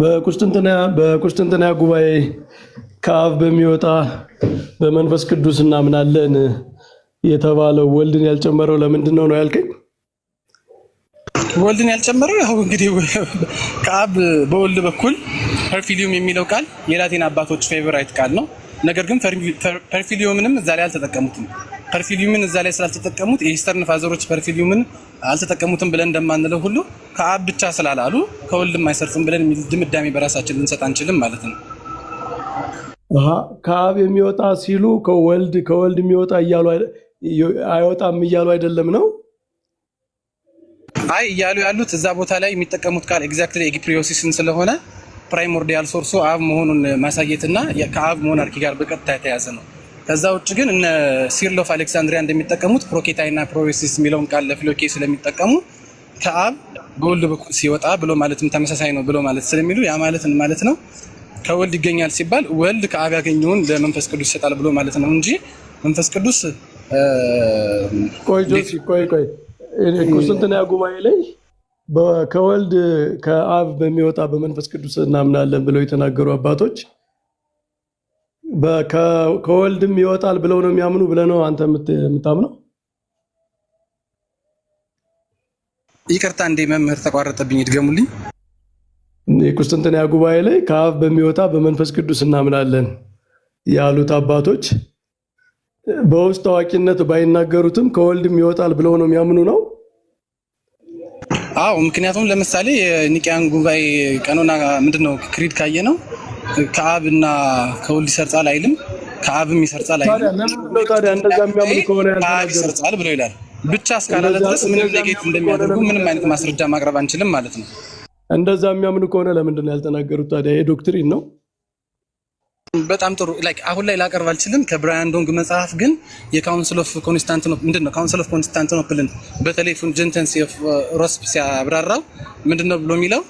በቁስጥንጥንያ ጉባኤ ከአብ በሚወጣ በመንፈስ ቅዱስ እናምናለን የተባለው ወልድን ያልጨመረው ለምንድን ነው ያልከኝ? ወልድን ያልጨመረው ያው እንግዲህ ከአብ በወልድ በኩል ፐርፊሊዩም የሚለው ቃል የላቲን አባቶች ፌቨራይት ቃል ነው። ነገር ግን ፐርፊሊዩምንም እዛ ላይ አልተጠቀሙትም። ፐርፊሊዩምን እዛ ላይ ስላልተጠቀሙት የኢስተርን ፋዘሮች ፐርፊሊዩምን አልተጠቀሙትም ብለን እንደማንለው ሁሉ ከአብ ብቻ ስላላሉ ከወልድም አይሰርጽም ብለን የሚል ድምዳሜ በራሳችን ልንሰጥ አንችልም ማለት ነው። ከአብ የሚወጣ ሲሉ ከወልድ የሚወጣ እያሉ አይወጣም እያሉ አይደለም ነው? አይ እያሉ ያሉት እዛ ቦታ ላይ የሚጠቀሙት ቃል ኤግዛክትሊ ኤጊፕሪዮሲስን ስለሆነ ፕራይሞርዲያል ሶርሱ አብ መሆኑን ማሳየትና ከአብ ሞናርኪ ጋር በቀጥታ የተያዘ ነው። ከዛ ውጭ ግን እነ ሲርል ኦፍ አሌክሳንድሪያ እንደሚጠቀሙት ፕሮኬታይና ፕሮዌሲስ የሚለውን ቃል ለፊሎኬ ስለሚጠቀሙ ከአብ በወልድ በኩል ሲወጣ ብሎ ማለትም ተመሳሳይ ነው ብሎ ማለት ስለሚሉ ያ ማለት ነው ከወልድ ይገኛል ሲባል ወልድ ከአብ ያገኘውን ለመንፈስ ቅዱስ ይሰጣል ብሎ ማለት ነው እንጂ መንፈስ ቅዱስ ቆይ ቁስጥንጥንያ ጉባኤ ላይ ከወልድ ከአብ በሚወጣ በመንፈስ ቅዱስ እናምናለን ብለው የተናገሩ አባቶች ከወልድም ይወጣል ብለው ነው የሚያምኑ ብለህ ነው አንተ የምታምነው? ይቅርታ እንደ መምህር ተቋረጠብኝ፣ ይድገሙልኝ። የቁስጥንጥንያ ጉባኤ ላይ ከአብ በሚወጣ በመንፈስ ቅዱስ እናምናለን ያሉት አባቶች በውስጥ አዋቂነት ባይናገሩትም ከወልድም ይወጣል ብለው ነው የሚያምኑ ነው? አዎ፣ ምክንያቱም ለምሳሌ የኒቂያን ጉባኤ ቀኖና ምንድነው ክሪድ ካየ ነው ከአብና ከወልድ ይሰርጻል አይልም፣ ከአብም ይሰርጻል አይልም። ታዲያ እንደዛ የሚያምኑ ከሆነ ከአብ ይሰርጻል ብሎ ይላል። ብቻ እስካላለ ድረስ ምንም ኔጌት እንደሚያደርጉ ምንም አይነት ማስረጃ ማቅረብ አንችልም ማለት ነው። እንደዛ የሚያምኑ ከሆነ ለምንድን ነው ያልተናገሩት ታዲያ? ይሄ ዶክትሪን ነው። በጣም ጥሩ። አሁን ላይ ላቀርብ አልችልም። ከብራያን ዶንግ መጽሐፍ ግን የካውንስል ኦፍ ኮንስታንቲኖፕል ምንድነው ካውንስል ኦፍ ኮንስታንቲኖፕልን በተለይ ፉንጀንተንስ ኦፍ ሮስፕ ሲያብራራው ምንድነው ብሎ የሚለው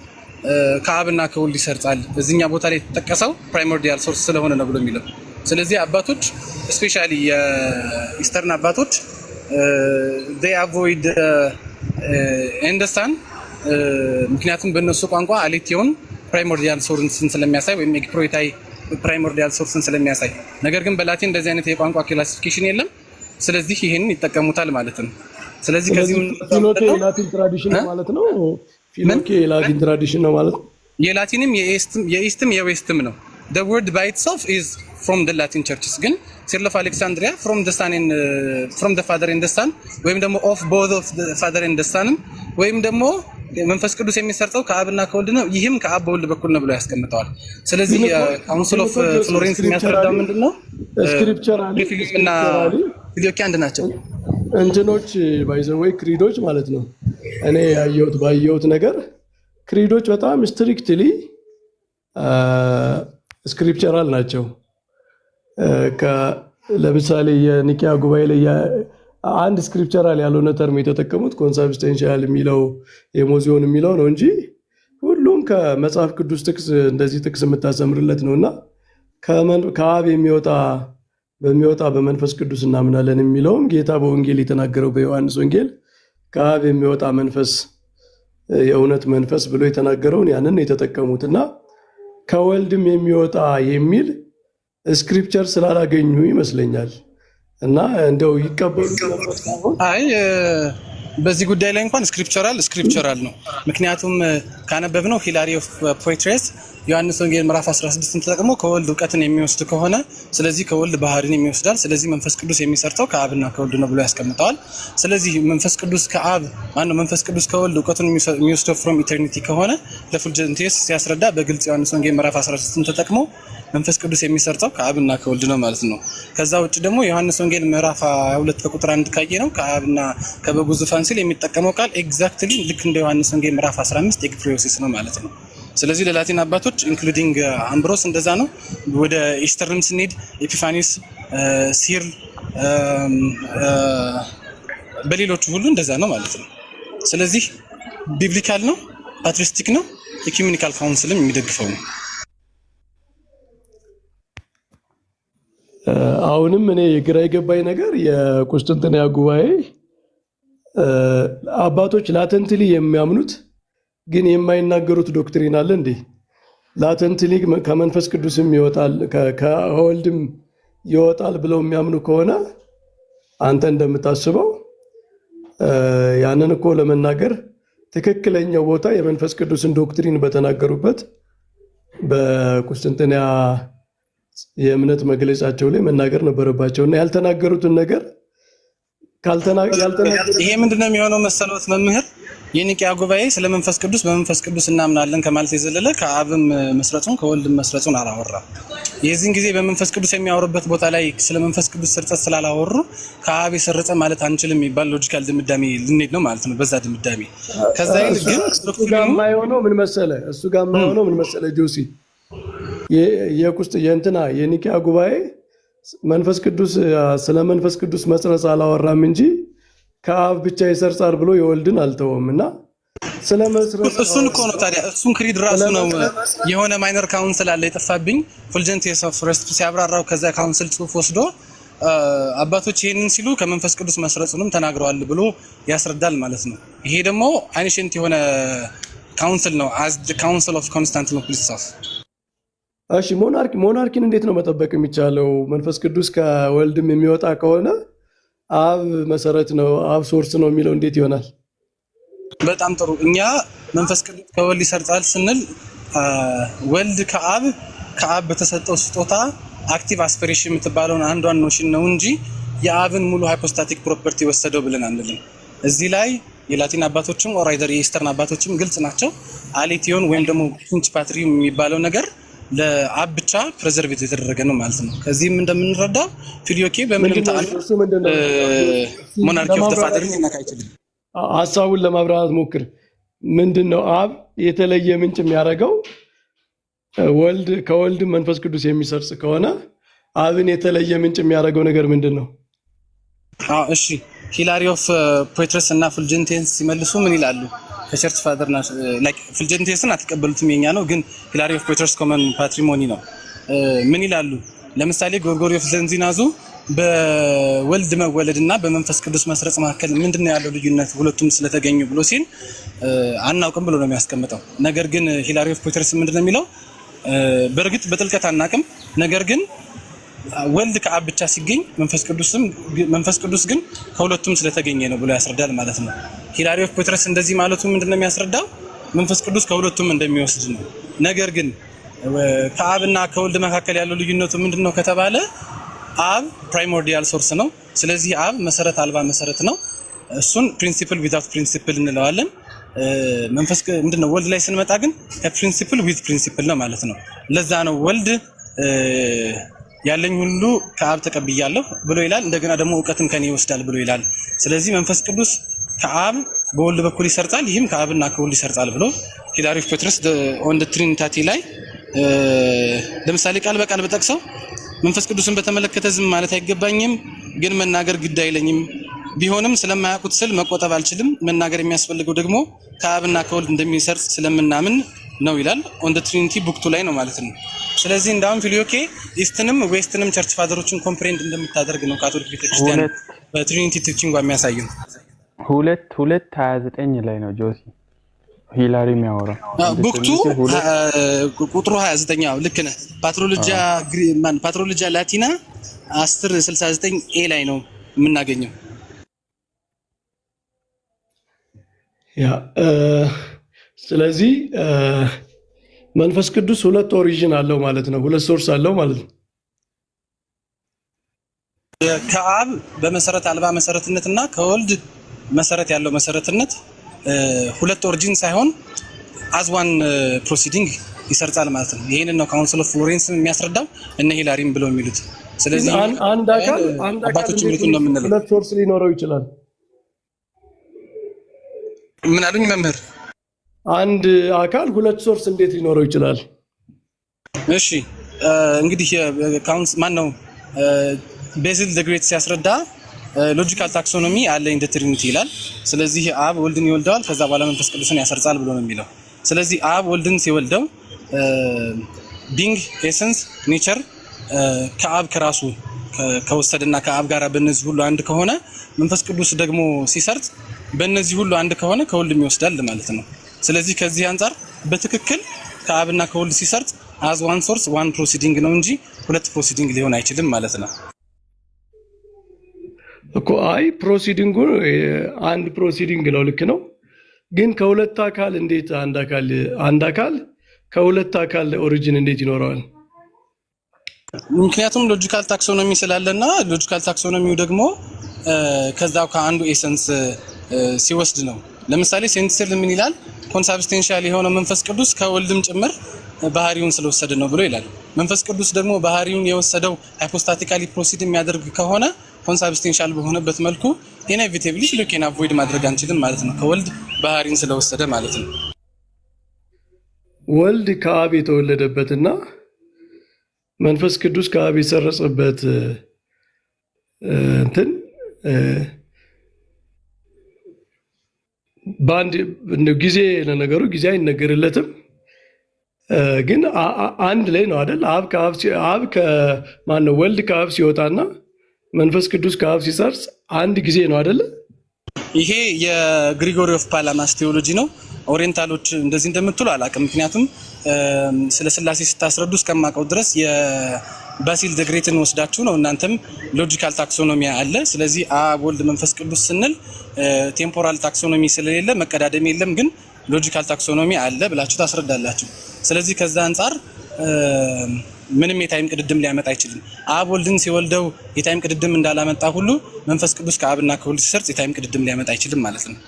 ከአብና ከወልድ ይሰርጻል። እዚህኛ ቦታ ላይ የተጠቀሰው ፕራይሞርዲያል ሶርስ ስለሆነ ነው ብሎ የሚለው። ስለዚህ አባቶች ስፔሻሊ የኢስተርን አባቶች they avoid understand ምክንያቱም በእነሱ ቋንቋ አሌቲዮን ፕራይሞርዲያል ሶርስን ስለሚያሳይ ወይም ኤግፕሮይታይ ፕራይሞርዲያል ሶርስን ስለሚያሳይ፣ ነገር ግን በላቲን እንደዚህ አይነት የቋንቋ ክላሲፊኬሽን የለም። ስለዚህ ይሄንን ይጠቀሙታል ማለት ነው። ስለዚህ ከዚህ ፊሎኬ የላቲን ትራዲሽን ማለት ነው። ፊሎኬ የላቲን ትራዲሽን ነው ማለት ነው። የላቲንም የኢስትም የዌስትም ነው። the word by itself is from the Latin churches ግን Cyril of Alexandria from the father and the son ወይም ደግሞ of both of the father and the son ወይም ደግሞ መንፈስ ቅዱስ የሚሰርጸው ከአብና ከወልድ ነው፣ ይህም ከአብ በወልድ በኩል ነው ብሎ ያስቀምጠዋል። ስለዚህ ካውንስል ኦፍ ፍሎሬንስ የሚያስረዳው ምንድነው? ስክሪፕቸራሊ እና ፊሎኬ አንድ ናቸው። እንትኖች ባይዘወይ ክሪዶች ማለት ነው። እኔ ባየሁት ነገር ክሪዶች በጣም ስትሪክትሊ ስክሪፕቸራል ናቸው። ለምሳሌ የኒቂያ ጉባኤ ላይ አንድ ስክሪፕቸራል ያልሆነ ተርም የተጠቀሙት ኮንሳብስቴንሻል የሚለው የሞዚዮን የሚለው ነው እንጂ ሁሉም ከመጽሐፍ ቅዱስ ጥቅስ እንደዚህ ጥቅስ የምታሰምርለት ነውና ከአብ በሚወጣ በመንፈስ ቅዱስ እናምናለን የሚለውም ጌታ በወንጌል የተናገረው በዮሐንስ ወንጌል ከአብ የሚወጣ መንፈስ የእውነት መንፈስ ብሎ የተናገረውን ያንን የተጠቀሙትና ከወልድም የሚወጣ የሚል ስክሪፕቸር ስላላገኙ ይመስለኛል እና እንደው ይቀበሉ። አይ በዚህ ጉዳይ ላይ እንኳን ስክሪፕቸራል ነው። ምክንያቱም ካነበብነው ሂላሪ ኦፍ ፖይትሬስ ዮሐንስ ወንጌል ምዕራፍ 16ን ተጠቅሞ ከወልድ እውቀትን የሚወስድ ከሆነ ስለዚህ ከወልድ ባህሪን የሚወስዳል። ስለዚህ መንፈስ ቅዱስ የሚሰርተው ከአብና ከወልድ ነው ብሎ ያስቀምጠዋል። ስለዚህ መንፈስ ቅዱስ መንፈስ ቅዱስ ከወልድ እውቀቱን የሚወስደው ፍሮም ኢተርኒቲ ከሆነ ለፉልጀንቲየስ ሲያስረዳ በግልጽ ዮሐንስ ወንጌል ምዕራፍ 16ን ተጠቅሞ መንፈስ ቅዱስ የሚሰርተው ከአብና ከወልድ ነው ማለት ነው። ከዛ ውጭ ደግሞ ዮሐንስ ወንጌል ምዕራፍ 22 ከቁጥር 1 ካየ ነው ከአብና ከበጉ ዙፋን ሲል የሚጠቀመው ቃል ኤግዛክትሊ ልክ እንደ ዮሐንስ ወንጌል ምዕራፍ 15 ኤግፕሪዮሲስ ነው ማለት ነው። ስለዚህ ለላቲን አባቶች ኢንክሉዲንግ አምብሮስ እንደዛ ነው። ወደ ኢስተርንም ስንሄድ ኤፒፋኒስ፣ ሲርል በሌሎቹ ሁሉ እንደዛ ነው ማለት ነው። ስለዚህ ቢብሊካል ነው፣ ፓትሪስቲክ ነው፣ ኢኩሜኒካል ካውንስልም የሚደግፈው ነው። አሁንም እኔ የግራ የገባኝ ነገር የቁስጥንጥንያ ጉባኤ አባቶች ላተንትሊ የሚያምኑት ግን የማይናገሩት ዶክትሪን አለ እንዴ? ላተንትሊ ከመንፈስ ቅዱስም ይወጣል ከወልድም ይወጣል ብለው የሚያምኑ ከሆነ አንተ እንደምታስበው ያንን እኮ ለመናገር ትክክለኛው ቦታ የመንፈስ ቅዱስን ዶክትሪን በተናገሩበት በቁስጥንጥንያ የእምነት መግለጫቸው ላይ መናገር ነበረባቸው እና ያልተናገሩትን ነገር ይሄ ምንድነው የሚሆነው መሰሎት መምህር? የኒቂያ ጉባኤ ስለ መንፈስ ቅዱስ በመንፈስ ቅዱስ እናምናለን ከማለት የዘለለ ከአብም መስረቱን ከወልድም መስረቱን አላወራም። የዚህን ጊዜ በመንፈስ ቅዱስ የሚያወሩበት ቦታ ላይ ስለ መንፈስ ቅዱስ ስርጸት ስላላወሩ ከአብ የሰረጸ ማለት አንችልም የሚባል ሎጂካል ድምዳሜ ልንሄድ ነው ማለት ነው። በዛ ድምዳሜ ከዛ ይልቅ ግን እሱ ጋር የማይሆነው ምን መሰለ ጆሲ የኒቂያ ጉባኤ መንፈስ ቅዱስ ስለ መንፈስ ቅዱስ መስረጽ አላወራም እንጂ ከአብ ብቻ ይሰርጻል ብሎ የወልድን አልተወም እና ስለ መስረጽ እሱን እኮ ነው ታዲያ እሱን ክሪድ ራሱ ነው የሆነ ማይነር ካውንስል አለ የጠፋብኝ ፉልጀንቲየስ ኦፍ ረስት ሲያብራራው ከዛ ካውንስል ጽሑፍ ወስዶ አባቶች ይሄንን ሲሉ ከመንፈስ ቅዱስ መስረጹንም ተናግረዋል ብሎ ያስረዳል ማለት ነው። ይሄ ደግሞ አይንሽንት የሆነ ካውንስል ነው as the council of Constantinople itself። እሺ ሞናርኪን እንዴት ነው መጠበቅ የሚቻለው? መንፈስ ቅዱስ ከወልድም የሚወጣ ከሆነ አብ መሰረት ነው አብ ሶርስ ነው የሚለው እንዴት ይሆናል? በጣም ጥሩ። እኛ መንፈስ ቅዱስ ከወልድ ይሰርጻል ስንል ወልድ ከአብ በተሰጠው ስጦታ አክቲቭ አስፒሬሽን የምትባለውን አንዷን ኖሽን ነው እንጂ የአብን ሙሉ ሃይፖስታቲክ ፕሮፐርቲ ወሰደው ብለን አንልም። እዚህ ላይ የላቲን አባቶችም ኦር አይደር የኢስተርን አባቶችም ግልጽ ናቸው። አሌቲዮን ወይም ደግሞ ፒንች ፓትሪም የሚባለው ነገር ለአብ ብቻ ፕሬዘርቬት የተደረገ ነው ማለት ነው። ከዚህም እንደምንረዳው ፊሊዮኬ በምንም ተአምር ሞናርኪ ኦፍ ዘ ፋዘርን ሊነካ አይችልም። ሀሳቡን ለማብራራት ሞክር። ምንድነው አብ የተለየ ምንጭ የሚያደርገው? ወልድ ከወልድ መንፈስ ቅዱስ የሚሰርጽ ከሆነ አብን የተለየ ምንጭ የሚያደርገው ነገር ምንድነው? እሺ ሂላሪ ኦፍ ፖይትረስ እና ፉልጀንቲየስ ሲመልሱ ምን ይላሉ? ከቸርች ፋዘር ላይክ ፉልጀንቲየስን አትቀበሉትም የኛ ነው፣ ግን ሂላሪ ኦፍ ፖይትረስ ኮመን ፓትሪሞኒ ነው። ምን ይላሉ? ለምሳሌ ጎርጎርዮስ ዘንዚናዙ በወልድ መወለድ እና በመንፈስ ቅዱስ መስረጽ መካከል ምንድነው ያለው ልዩነት ሁለቱም ስለተገኙ ብሎ ሲል አናውቅም ብሎ ነው የሚያስቀምጠው። ነገር ግን ሂላሪ ኦፍ ፖይትረስ ምንድነው የሚለው? በእርግጥ በጥልቀት አናውቅም፣ ነገር ግን ወልድ ከአብ ብቻ ሲገኝ መንፈስ ቅዱስ ግን ከሁለቱም ስለተገኘ ነው ብሎ ያስረዳል ማለት ነው። ሂላሪ ኦፍ ፖይትረስ እንደዚህ ማለቱ ምንድነው የሚያስረዳው? መንፈስ ቅዱስ ከሁለቱም እንደሚወስድ ነው። ነገር ግን ከአብና ከወልድ መካከል ያለው ልዩነቱ ምንድነው ከተባለ አብ ፕራይሞርዲያል ሶርስ ነው። ስለዚህ አብ መሰረት አልባ መሰረት ነው። እሱን ፕሪንሲፕል ዊዛውት ፕሪንሲፕል እንለዋለን። ምንድነው ወልድ ላይ ስንመጣ ግን ፕሪንሲፕል ዊዝ ፕሪንሲፕል ነው ማለት ነው። ለዛ ነው ወልድ ያለኝ ሁሉ ከአብ ተቀብያለሁ ብሎ ይላል። እንደገና ደግሞ እውቀትን ከኔ ይወስዳል ብሎ ይላል። ስለዚህ መንፈስ ቅዱስ ከአብ በወልድ በኩል ይሰርጻል፣ ይህም ከአብና ከወልድ ይሰርጻል ብሎ ሂላሪ ኦፍ ፖይትረስ ኦን ዘ ትሪኒታቲ ላይ ለምሳሌ ቃል በቃል በጠቅሰው መንፈስ ቅዱስን በተመለከተ ዝም ማለት አይገባኝም፣ ግን መናገር ግድ አይለኝም። ቢሆንም ስለማያውቁት ስል መቆጠብ አልችልም። መናገር የሚያስፈልገው ደግሞ ከአብና ከወልድ እንደሚሰርጽ ስለምናምን ነው ይላል። ኦን ዘ ትሪኒቲ ቡክቱ ላይ ነው ማለት ነው። ስለዚህ እንዳውም ፊሊዮኬ ኢስትንም ዌስትንም ቸርች ፋዘሮችን ኮምፕሬንድ እንደምታደርግ ነው ካቶሊክ ቤተክርስቲያን በትሪኒቲ ቲቺንጓ የሚያሳየው። 2:29 ላይ ነው ጆሲ ሂላሪ የሚያወራው ቡክቱ ቁጥሩ 29 ልክ ነህ። ፓትሮሎጂያ ላቲና 1069 ኤ ላይ ነው የምናገኘው። ስለዚህ መንፈስ ቅዱስ ሁለት ኦሪጂን አለው ማለት ነው፣ ሁለት ሶርስ አለው ማለት ነው። ከአብ በመሰረት አልባ መሰረትነትና ከወልድ መሰረት ያለው መሰረትነት ሁለት ኦሪጂን ሳይሆን አዝዋን ፕሮሲዲንግ ይሰርጻል ማለት ነው። ይሄንን ነው ካውንስል ኦፍ ፍሎሬንስ የሚያስረዳው እነ ሂላሪም ብለው የሚሉት። ስለዚህ አንድ አካል አባቶች የሚሉት ነው የምንለው ሁለት ሶርስ ሊኖረው ይችላል። ምን አሉኝ መምህር? አንድ አካል ሁለት ሶርስ እንዴት ሊኖረው ይችላል? እሺ እንግዲህ ማን ነው ቤዝል ዘ ግሬት ሲያስረዳ ሎጂካል ታክሶኖሚ አለ ኢን ዘ ትሪኒቲ ይላል። ስለዚህ አብ ወልድን ይወልደዋል፣ ከዛ በኋላ መንፈስ ቅዱስን ያሰርጻል ብሎ ነው የሚለው። ስለዚህ አብ ወልድን ሲወልደው ቢንግ ኤሰንስ ኔቸር ከአብ ከራሱ ከወሰደና ከአብ ጋር በእነዚህ ሁሉ አንድ ከሆነ መንፈስ ቅዱስ ደግሞ ሲሰርጽ በእነዚህ ሁሉ አንድ ከሆነ ከወልድም ይወስዳል ማለት ነው። ስለዚህ ከዚህ አንጻር በትክክል ከአብና ከወልድ ሲሰርጽ as one source one proceeding ነው እንጂ ሁለት ፕሮሲዲንግ ሊሆን አይችልም ማለት ነው እኮ አይ ፕሮሲዲንጉ አንድ ፕሮሲዲንግ ነው ልክ ነው ግን ከሁለት አካል እንዴት አንድ አካል ከሁለት አካል ኦሪጂን እንዴት ይኖረዋል ምክንያቱም ሎጂካል ታክሶኖሚ ስላለና ሎጂካል ታክሶኖሚው ደግሞ ከዛው ከአንዱ ኤሰንስ ሲወስድ ነው ለምሳሌ ሴንትስል ምን ይላል ኮንሳብስቴንሻል የሆነው መንፈስ ቅዱስ ከወልድም ጭምር ባህሪውን ስለወሰደ ነው ብሎ ይላል መንፈስ ቅዱስ ደግሞ ባህሪውን የወሰደው ሃይፖስታቲካሊ ፕሮሲድ የሚያደርግ ከሆነ ኮንሳብስቴንሻል በሆነበት መልኩ ኢኔቪቴብሊ ሉኬን አቮይድ ማድረግ አንችልም ማለት ነው ከወልድ ባህሪን ስለወሰደ ማለት ነው ወልድ ከአብ የተወለደበትና መንፈስ ቅዱስ ከአብ የሰረጸበት እንትን ባንድ ጊዜ ለነገሩ ጊዜ አይነገርለትም ግን አንድ ላይ ነው አይደል አብ ከማን ነው ወልድ ከአብ ሲወጣና መንፈስ ቅዱስ ከአብ ሲሰርጽ አንድ ጊዜ ነው አይደል ይሄ የግሪጎሪ ኦፍ ፓላማስ ቴዎሎጂ ነው ኦሪየንታሎች እንደዚህ እንደምትሉ አላውቅም ምክንያቱም ስለ ስላሴ ስታስረዱ እስከማውቀው ድረስ የባሲል ደግሬትን ወስዳችሁ ነው እናንተም ሎጂካል ታክሶኖሚ አለ ስለዚህ አብ ወልድ መንፈስ ቅዱስ ስንል ቴምፖራል ታክሶኖሚ ስለሌለ መቀዳደም የለም ግን ሎጂካል ታክሶኖሚ አለ ብላችሁ ታስረዳላችሁ ስለዚህ ከዛ አንፃር ምንም የታይም ቅድድም ሊያመጣ አይችልም አብ ወልድን ሲወልደው የታይም ቅድድም እንዳላመጣ ሁሉ መንፈስ ቅዱስ ከአብና ከወልድ ሲሰርጽ የታይም ቅድድም ሊያመጣ አይችልም ማለት ነው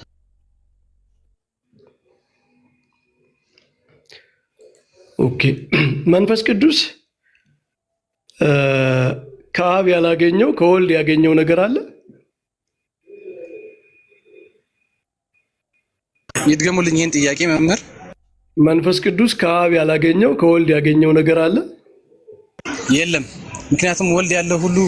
ኦኬ መንፈስ ቅዱስ ከአብ ያላገኘው ከወልድ ያገኘው ነገር አለ ይድገሙልኝ ይሄን ጥያቄ መምህር መንፈስ ቅዱስ ከአብ ያላገኘው ከወልድ ያገኘው ነገር አለ የለም ምክንያቱም ወልድ ያለው ሁሉ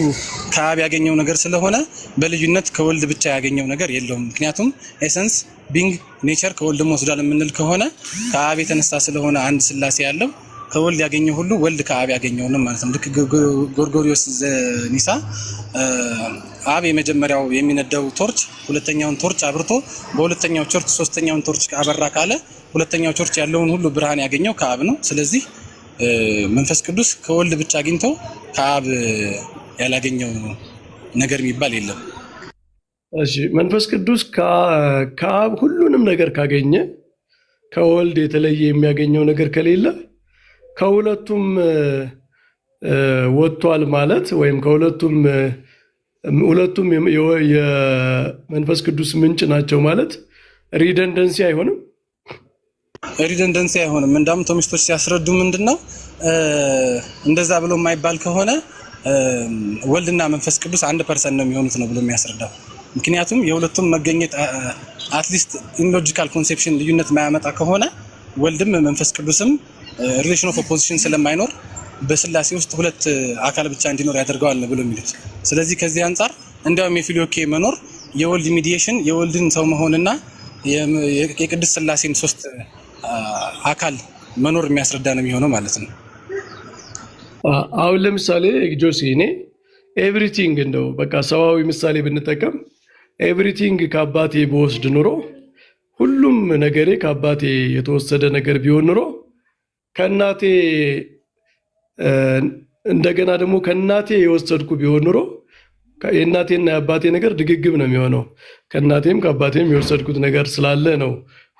ከአብ ያገኘው ነገር ስለሆነ በልዩነት ከወልድ ብቻ ያገኘው ነገር የለውም ምክንያቱም ኤሰንስ ቢንግ ኔቸር ከወልድ ወስዷል የምንል ከሆነ ከአብ የተነሳ ስለሆነ አንድ ስላሴ ያለው ከወልድ ያገኘው ሁሉ ወልድ ከአብ ያገኘው ነው ማለት ነው ልክ ጎርጎሪዮስ ኒሳ አብ የመጀመሪያው የሚነደው ቶርች ሁለተኛውን ቶርች አብርቶ በሁለተኛው ቶርች ሶስተኛውን ቶርች አበራ ካለ ሁለተኛው ቶርች ያለውን ሁሉ ብርሃን ያገኘው ከአብ ነው ስለዚህ መንፈስ ቅዱስ ከወልድ ብቻ አግኝቶ ከአብ ያላገኘው ነገር የሚባል የለም እሺ መንፈስ ቅዱስ ከአብ ሁሉንም ነገር ካገኘ ከወልድ የተለየ የሚያገኘው ነገር ከሌለ ከሁለቱም ወጥቷል ማለት ወይም ከሁለቱም የመንፈስ ቅዱስ ምንጭ ናቸው ማለት ሪደንደንሲ አይሆንም ሪደንደንሲ አይሆንም እንዳም ቶሚስቶች ሲያስረዱ ምንድነው እንደዛ ብሎ የማይባል ከሆነ ወልድና መንፈስ ቅዱስ አንድ ፐርሰን ነው የሚሆኑት ነው ብሎ የሚያስረዳው ምክንያቱም የሁለቱም መገኘት አትሊስት ኢን ሎጂካል ኮንሴፕሽን ልዩነት ማያመጣ ከሆነ ወልድም መንፈስ ቅዱስም ሪሌሽን ኦፍ ኦፖዚሽን ስለማይኖር በስላሴ ውስጥ ሁለት አካል ብቻ እንዲኖር ያደርጋል ብሎ የሚሉት ስለዚህ ከዚህ አንፃር እንዲያውም የፊሊዮኬ መኖር የወልድ ሚዲዬሽን የወልድን ሰው መሆንና የቅድስት ስላሴን ሶስት አካል መኖር የሚያስረዳ ነው የሚሆነው ማለት ነው አሁን ለምሳሌ ጆሲ እኔ ኤቭሪቲንግ እንደው በቃ ሰዋዊ ምሳሌ ብንጠቀም ኤቭሪቲንግ ከአባቴ በወስድ ኑሮ ሁሉም ነገሬ ከአባቴ የተወሰደ ነገር ቢሆን ኑሮ ከእናቴ እንደገና ደግሞ ከእናቴ የወሰድኩ ቢሆን ኑሮ የእናቴና የአባቴ ነገር ድግግም ነው የሚሆነው ከእናቴም ከአባቴም የወሰድኩት ነገር ስላለ ነው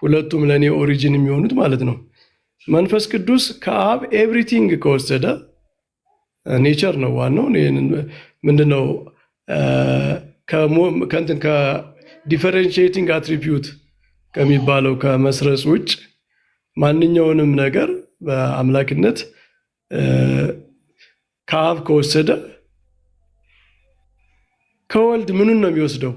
ሁለቱም ለእኔ ኦሪጂን የሚሆኑት ማለት ነው መንፈስ ቅዱስ ከአብ ኤቭሪቲንግ ከወሰደ ኔቸር ነው ዋናው ምንድነው ከዲፈረንሺዬቲንግ አትሪቢዩት ከሚባለው ከመስረጽ ውጭ ማንኛውንም ነገር በአምላክነት ከአብ ከወሰደ ከወልድ ምኑን ነው የሚወስደው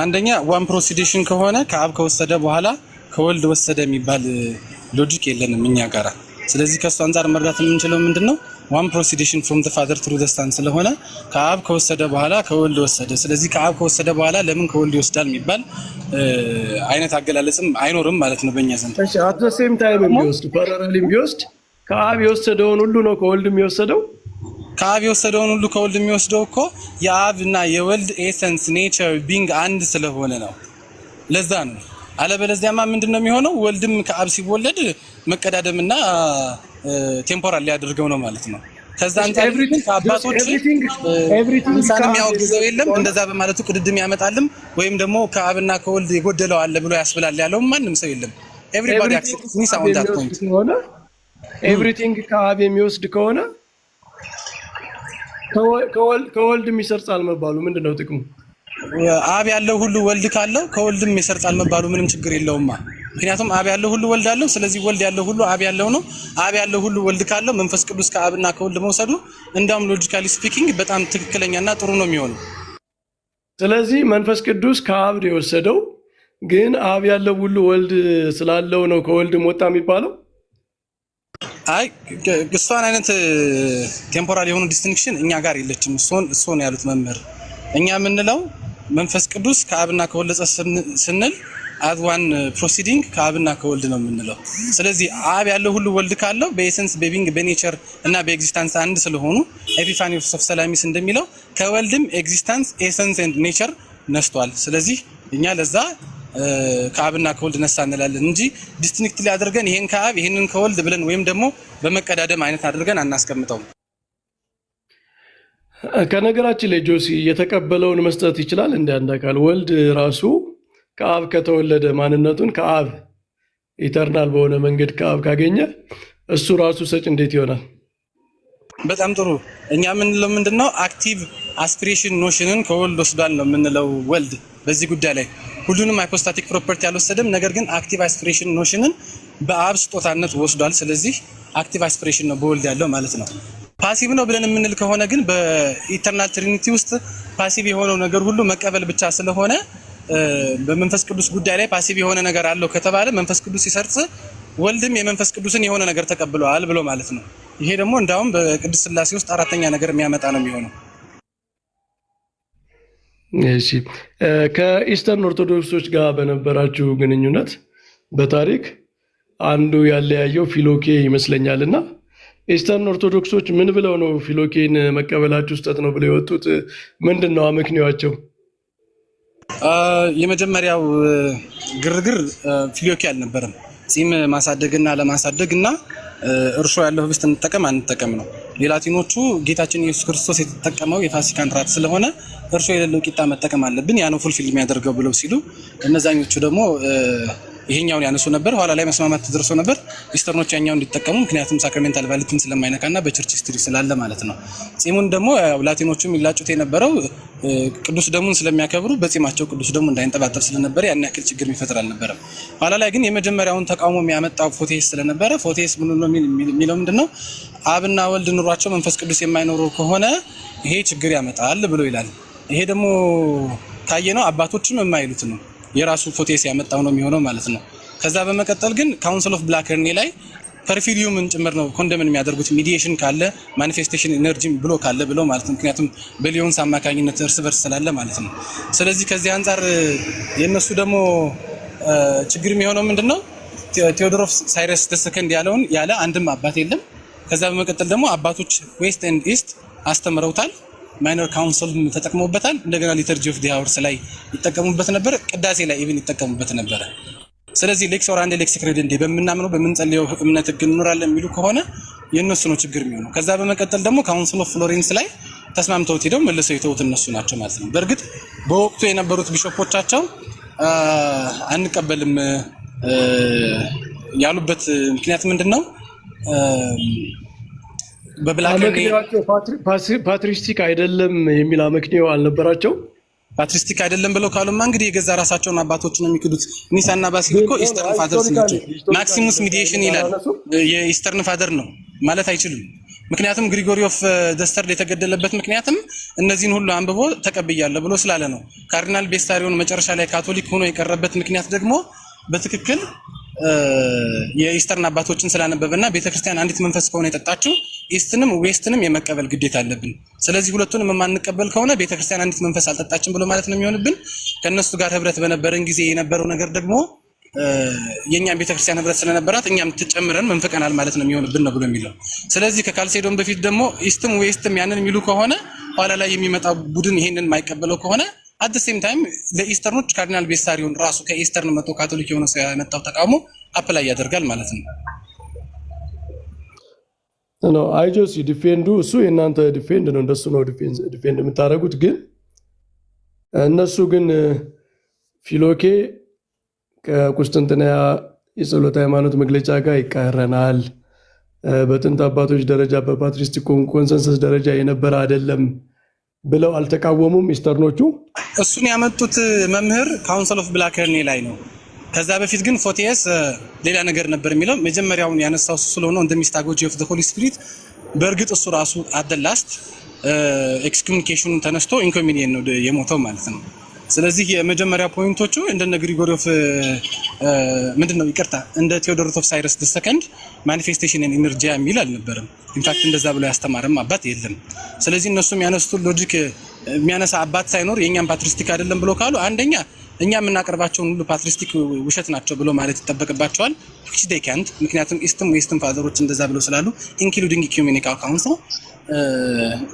አንደኛ ዋን ፕሮሲዲሽን ከሆነ ከአብ ከወሰደ በኋላ ከወልድ ወሰደ የሚባል ሎጂክ የለንም እኛ ጋራ ስለዚህ ከሱ አንፃር መረዳት የምንችለው ምንድነው ዋን ፕሮሲዲሽን ፍሮም ዘ ፋዘር ትሩ ዘ ሰን ስለሆነ ከአብ ከወሰደ በኋላ ከወልድ ወሰደ ስለዚህ ከአብ ከወሰደ በኋላ ለምን ከወልድ ይወስዳል የሚባል አይነት አገላለጽም አይኖርም ማለት ነው በእኛ ዘንድ እሺ አት ዘ ሴም ታይም ቢወስድ ፓራሌል ቢወስድ ከአብ የወሰደውን ሁሉ ነው ከወልድ የሚወሰደው ከአብ የወሰደውን ሁሉ ከወልድ የሚወስደው እኮ የአብና የወልድ ኤሰንስ ኔቸር ቢንግ አንድ ስለሆነ ነው ለዛ ነው አለበለዚያማ ምንድነው የሚሆነው? ወልድም ከአብ ሲወለድ መቀዳደምና ቴምፖራል ሊያደርገው ነው ማለት ነው። ከዛ አንፃር ከአባቶች ኢንሳን የሚያወግዘው የለም። እንደዛ በማለቱ ቅድድም ያመጣልም ወይም ደግሞ ከአብና ከወልድ የጎደለው አለ ብሎ ያስብላል ያለው ማንም ሰው የለም። ኤቭሪባዲ አክሰፕትስ ሚ ሳውንድ ዳት ፖይንት ኤቭሪቲንግ ከአብ የሚወስድ ከሆነ ከወልድም ይሰርጻል መባሉ ምንድነው ጥቅሙ? አብ ያለው ሁሉ ወልድ ካለው ከወልድም ይሰርጻል መባሉ ምንም ችግር የለውማ። ምክንያቱም አብ ያለው ሁሉ ወልድ አለው። ስለዚህ ወልድ ያለው ሁሉ አብ ያለው ነው። አብ ያለው ሁሉ ወልድ ካለው መንፈስ ቅዱስ ከአብና ከወልድ መውሰዱ እንዳውም ሎጂካሊ ስፒኪንግ በጣም ትክክለኛና ጥሩ ነው የሚሆነው። ስለዚህ መንፈስ ቅዱስ ከአብ የወሰደው ግን አብ ያለው ሁሉ ወልድ ስላለው ነው ከወልድም ወጣ የሚባለው። አይ እሷን አይነት ቴምፖራል የሆኑ ዲስቲንክሽን እኛ ጋር የለችም። እሱን ያሉት መምህር እኛ የምንለው መንፈስ ቅዱስ ከአብና ከወልድ ስንል አድዋን ፕሮሲዲንግ ከአብና ከወልድ ነው የምንለው። ስለዚህ አብ ያለው ሁሉ ወልድ ካለው በኤሰንስ በቢንግ በኔቸር እና በኤግዚስታንስ አንድ ስለሆኑ ኤፒፋኒ ኦፍ ሰላሚስ እንደሚለው ከወልድም ኤግዚስታንስ ኤሰንስ ኤንድ ኔቸር ነስቷል። ስለዚህ እኛ ለዛ ከአብና ከወልድ ነሳ እንላለን እንጂ ዲስቲንክትሊ አድርገን ይሄን ከአብ ይሄንን ከወልድ ብለን ወይም ደግሞ በመቀዳደም አይነት አድርገን አናስቀምጠውም። ከነገራችን ላይ ጆሲ የተቀበለውን መስጠት ይችላል እንደ አንድ አካል ወልድ ራሱ ከአብ ከተወለደ ማንነቱን ከአብ ኢተርናል በሆነ መንገድ ከአብ ካገኘ እሱ ራሱ ሰጭ እንዴት ይሆናል? በጣም ጥሩ። እኛ የምንለው ምንድነው አክቲቭ አስፒሬሽን ኖሽንን ከወልድ ወስዷል ነው የምንለው። ወልድ በዚህ ጉዳይ ላይ ሁሉንም ሃይፖስታቲክ ፕሮፐርቲ አልወሰደም፣ ነገር ግን አክቲቭ አስፒሬሽን ኖሽንን በአብ ስጦታነት ወስዷል። ስለዚህ አክቲቭ አስፒሬሽን ነው በወልድ ያለው ማለት ነው። ፓሲቭ ነው ብለን የምንል ከሆነ ግን በኢተርናል ትሪኒቲ ውስጥ ፓሲቭ የሆነው ነገር ሁሉ መቀበል ብቻ ስለሆነ በመንፈስ ቅዱስ ጉዳይ ላይ ፓሲቭ የሆነ ነገር አለው ከተባለ መንፈስ ቅዱስ ሲሰርጽ ወልድም የመንፈስ ቅዱስን የሆነ ነገር ተቀብሏል ብሎ ማለት ነው። ይሄ ደግሞ እንዳውም በቅድስት ሥላሴ ውስጥ አራተኛ ነገር የሚያመጣ ነው የሚሆነው። እሺ፣ ከኢስተርን ኦርቶዶክሶች ጋር በነበራችሁ ግንኙነት በታሪክ አንዱ ያለያየው ፊሎኬ ይመስለኛልና ኢስተርን ኦርቶዶክሶች ምን ብለው ነው ፊሎኬን መቀበላችሁ ስህተት ነው ብለው የወጡት? ምንድን ነው አመክንዮአቸው? የመጀመሪያው ግርግር ፊሎኬ አልነበረም። ጺም ማሳደግና ለማሳደግና እርሾ ያለው ህብስት እንጠቀም አንጠቀም ነው። የላቲኖቹ ጌታችን ኢየሱስ ክርስቶስ የተጠቀመው የፋሲካን ራት ስለሆነ እርሾ የሌለው ቂጣ መጠቀም አለብን፣ ያ ነው ፉልፊል የሚያደርገው ብለው ሲሉ፣ እነዛኞቹ ደግሞ ይሄኛውን ያነሱ ነበር። ኋላ ላይ መስማማት ተደርሶ ነበር ኢስተርኖች ያኛው እንዲጠቀሙ፣ ምክንያቱም ሳክራሜንታል ቫሊቲን ስለማይነካና በቸርች ሂስትሪ ስላለ ማለት ነው። ጺሙን ደግሞ ላቲኖቹም ይላጩት የነበረው ቅዱስ ደሙን ስለሚያከብሩ በጺማቸው ቅዱስ ደሙ እንዳይንጠባጠብ ስለነበረ ያን ያክል ችግር የሚፈጥር አልነበረም። ኋላ ላይ ግን የመጀመሪያውን ተቃውሞ የሚያመጣው ፎቴስ ስለነበረ ፎቴስ ምን ነው የሚለው ምንድነው አብና ወልድ ኑሯቸው መንፈስ ቅዱስ የማይኖሩ ከሆነ ይሄ ችግር ያመጣል ብሎ ይላል። ይሄ ደግሞ ካየነው አባቶችም የማይሉት ነው፣ የራሱ ፎቴስ ያመጣው ነው የሚሆነው ማለት ነው። ከዛ በመቀጠል ግን ካውንስል ኦፍ ብላክ ኤርኔ ላይ ፐርፊዲዩምን ጭምር ነው ኮንደምን የሚያደርጉት ሚዲዬሽን ካለ ማኒፌስቴሽን ኤነርጂ ብሎ ካለ ብለው ማለት ነው። ምክንያቱም በሊዮንስ አማካኝነት እርስ በርስ ስላለ ማለት ነው። ስለዚህ ከዚህ አንጻር የነሱ ደግሞ ችግር የሚሆነው ምንድነው ቴዎዶሮስ ሳይረስ ሰከንድ ያለውን ያለ አንድም አባት የለም። ከዛ በመቀጠል ደግሞ አባቶች ዌስት ኤንድ ኢስት አስተምረውታል። ማይነር ካውንስል ተጠቅመውበታል። እንደገና ሊተርጂ ኦፍ ዲ አወርስ ላይ ይጠቀሙበት ነበር። ቅዳሴ ላይ ኢቭን ይጠቀሙበት ነበር። ስለዚህ ሌክስ ኦር አንድ ሌክስ ክሬደንዴ በምናምነው በምንጸልየው እምነት ህግ እንኖራለን የሚሉ ከሆነ የነሱ ነው ችግር የሚሆነው። ከዛ በመቀጠል ደግሞ ካውንስል ኦፍ ፍሎሬንስ ላይ ተስማምተውት ሄደው መልሰው የተውት እነሱ ናቸው ማለት ነው። በእርግጥ በወቅቱ የነበሩት ቢሾፖቻቸው አንቀበልም ያሉበት ምክንያት ምንድነው? በብላክኔ ፓትሪስቲክ አይደለም የሚል አመክንዮ አልነበራቸው። ፓትሪስቲክ አይደለም ብለው ካሉማ እንግዲህ የገዛ ራሳቸውን አባቶችን ነው የሚክዱት። ኒሳና ባሲሊኮ ኢስተርን ፋደርስ ናቸው። ማክሲሙስ ሚዲዬሽን ይላል የኢስተርን ፋደር ነው ማለት አይችሉም። ምክንያቱም ግሪጎሪ ኦፍ ደስተርድ የተገደለበት ምክንያትም እነዚህን ሁሉ አንብቦ ተቀብያለሁ ብሎ ስላለ ነው። ካርዲናል ቤስታሪዮን መጨረሻ ላይ ካቶሊክ ሆኖ የቀረበት ምክንያት ደግሞ በትክክል የኢስተርን አባቶችን ስላነበበና ቤተክርስቲያን አንዲት መንፈስ ከሆነ የጠጣችው ኢስትንም ዌስትንም የመቀበል ግዴታ አለብን። ስለዚህ ሁለቱንም የማንቀበል ከሆነ ቤተክርስቲያን አንዲት መንፈስ አልጠጣችም ብሎ ማለት ነው የሚሆንብን። ከነሱ ጋር ህብረት በነበረን ጊዜ የነበረው ነገር ደግሞ የኛም ቤተክርስቲያን ህብረት ስለነበራት እኛም ተጨምረን መንፈቀናል ማለት ነው የሚሆንብን ነው ብሎ የሚለው። ስለዚህ ከካልሴዶን በፊት ደግሞ ኢስትም ዌስትም ያንን የሚሉ ከሆነ ኋላ ላይ የሚመጣው ቡድን ይሄንን የማይቀበለው ከሆነ አት ዘ ሴም ታይም ለኢስተርኖች ካርዲናል ቤሳሪዮን ራሱ ከኢስተርን መጥቶ ካቶሊክ የሆነ ሰው ያመጣው ተቃውሞ አፕላይ ያደርጋል ማለት ነው። ነው አይጆሲ ዲፌንዱ እሱ የእናንተ ዲፌንድ ነው፣ እንደሱ ነው ዲፌንድ የምታደርጉት። ግን እነሱ ግን ፊሎኬ ከቁስጥንጥንያ የጸሎት ሃይማኖት መግለጫ ጋር ይቃረናል፣ በጥንት አባቶች ደረጃ በፓትሪስቲክ ኮንሰንሰስ ደረጃ የነበረ አይደለም ብለው አልተቃወሙም ኢስተርኖቹ። እሱን ያመጡት መምህር ካውንስል ኦፍ ብላክርኔ ላይ ነው። ከዛ በፊት ግን ፎቲየስ ሌላ ነገር ነበር የሚለው መጀመሪያውን ያነሳው እሱ ስለሆነ እንደሚስታጎጂ ኦፍ ዘ ሆሊ ስፒሪት በእርግጥ እሱ ራሱ አደላስት ኤክስኮሙኒኬሽኑን ተነስቶ ኢንኮሚኒየን ነው የሞተው ማለት ነው። ስለዚህ የመጀመሪያ ፖይንቶቹ እንደነ ግሪጎሪ ኦፍ ምንድነው ይቅርታ እንደ ቴዎዶሮስ ኦፍ ሳይረስ ዲ ሰከንድ ማኒፌስቴሽን ኤንድ ኢነርጂ የሚል አልነበረም። ኢንፋክት እንደዛ ብሎ ያስተማረም አባት የለም። ስለዚህ እነሱም ያነሱት ሎጂክ የሚያነሳ አባት ሳይኖር የኛም ፓትሪስቲክ አይደለም ብሎ ካሉ አንደኛ እኛ የምናቀርባቸውን ሁሉ ፓትሪስቲክ ውሸት ናቸው ብሎ ማለት ይጠበቅባቸዋል። which they can't ምክንያቱም ኢስትም ዌስትም ፋዘሮች እንደዛ ብሎ ስላሉ ኢንክሉዲንግ ኢኩሜኒካል ካውንስል።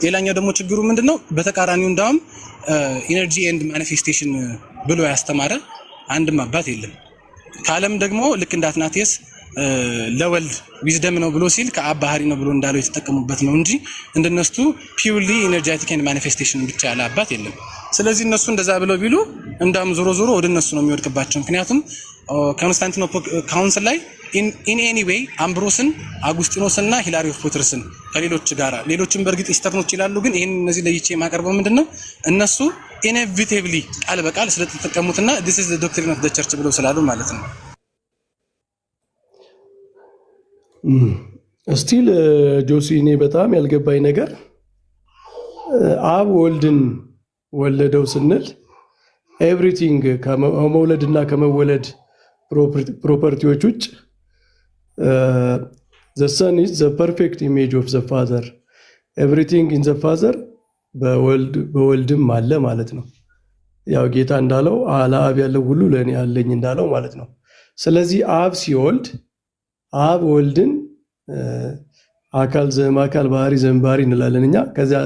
ሌላኛው ደግሞ ችግሩ ምንድነው በተቃራኒው እንዳውም ኢነርጂ ኤንድ ማኒፌስቴሽን ብሎ ያስተማረ አንድም አባት የለም። ካለም ደግሞ ልክ እንደ አትናቴስ ለወልድ ዊዝደም ነው ብሎ ሲል ከአብ ባህሪ ነው ብሎ እንዳለው የተጠቀሙበት ነው እንጂ እንደነሱ ፒውርሊ ኢነርጂቲክ ኤንድ ማኒፌስቴሽን ብቻ ያለ አባት የለም። ስለዚህ እነሱ እንደዛ ብለው ቢሉ እንዳም ዞሮ ዞሮ ወደ እነሱ ነው የሚወድቅባቸው። ምክንያቱም ኮንስታንቲኖፕል ካውንስል ላይ ኢን ኤኒ ዌይ አምብሮስን አጉስጢኖስና ሂላሪ ኦፍ ፖትርስን ከሌሎች ጋራ ሌሎችም በእርግጥ ኢስተርኖች ይላሉ። ግን ይሄን እነዚህ ለይቼ የማቀርበው ምንድነው እነሱ ኢኔቪቴብሊ ቃል በቃል ስለተጠቀሙትና this is the doctrine of the church ብለው ስላሉ ማለት ነው። ስቲል ጆሲ እኔ በጣም ያልገባኝ ነገር አብ ወልድን ወለደው ስንል ኤቭሪቲንግ ከመውለድና ከመወለድ ፕሮፐርቲዎች ውጭ the son is the perfect image of the father everything in the father በወልድም አለ ማለት ነው። ያው ጌታ እንዳለው ለአብ ያለው ሁሉ ለእኔ አለኝ እንዳለው ማለት ነው። ስለዚህ አብ ሲወልድ አብ ወልድን አካል ዘእምአካል ባህሪ ዘእምባህሪ እንላለን እኛ። ከዚያ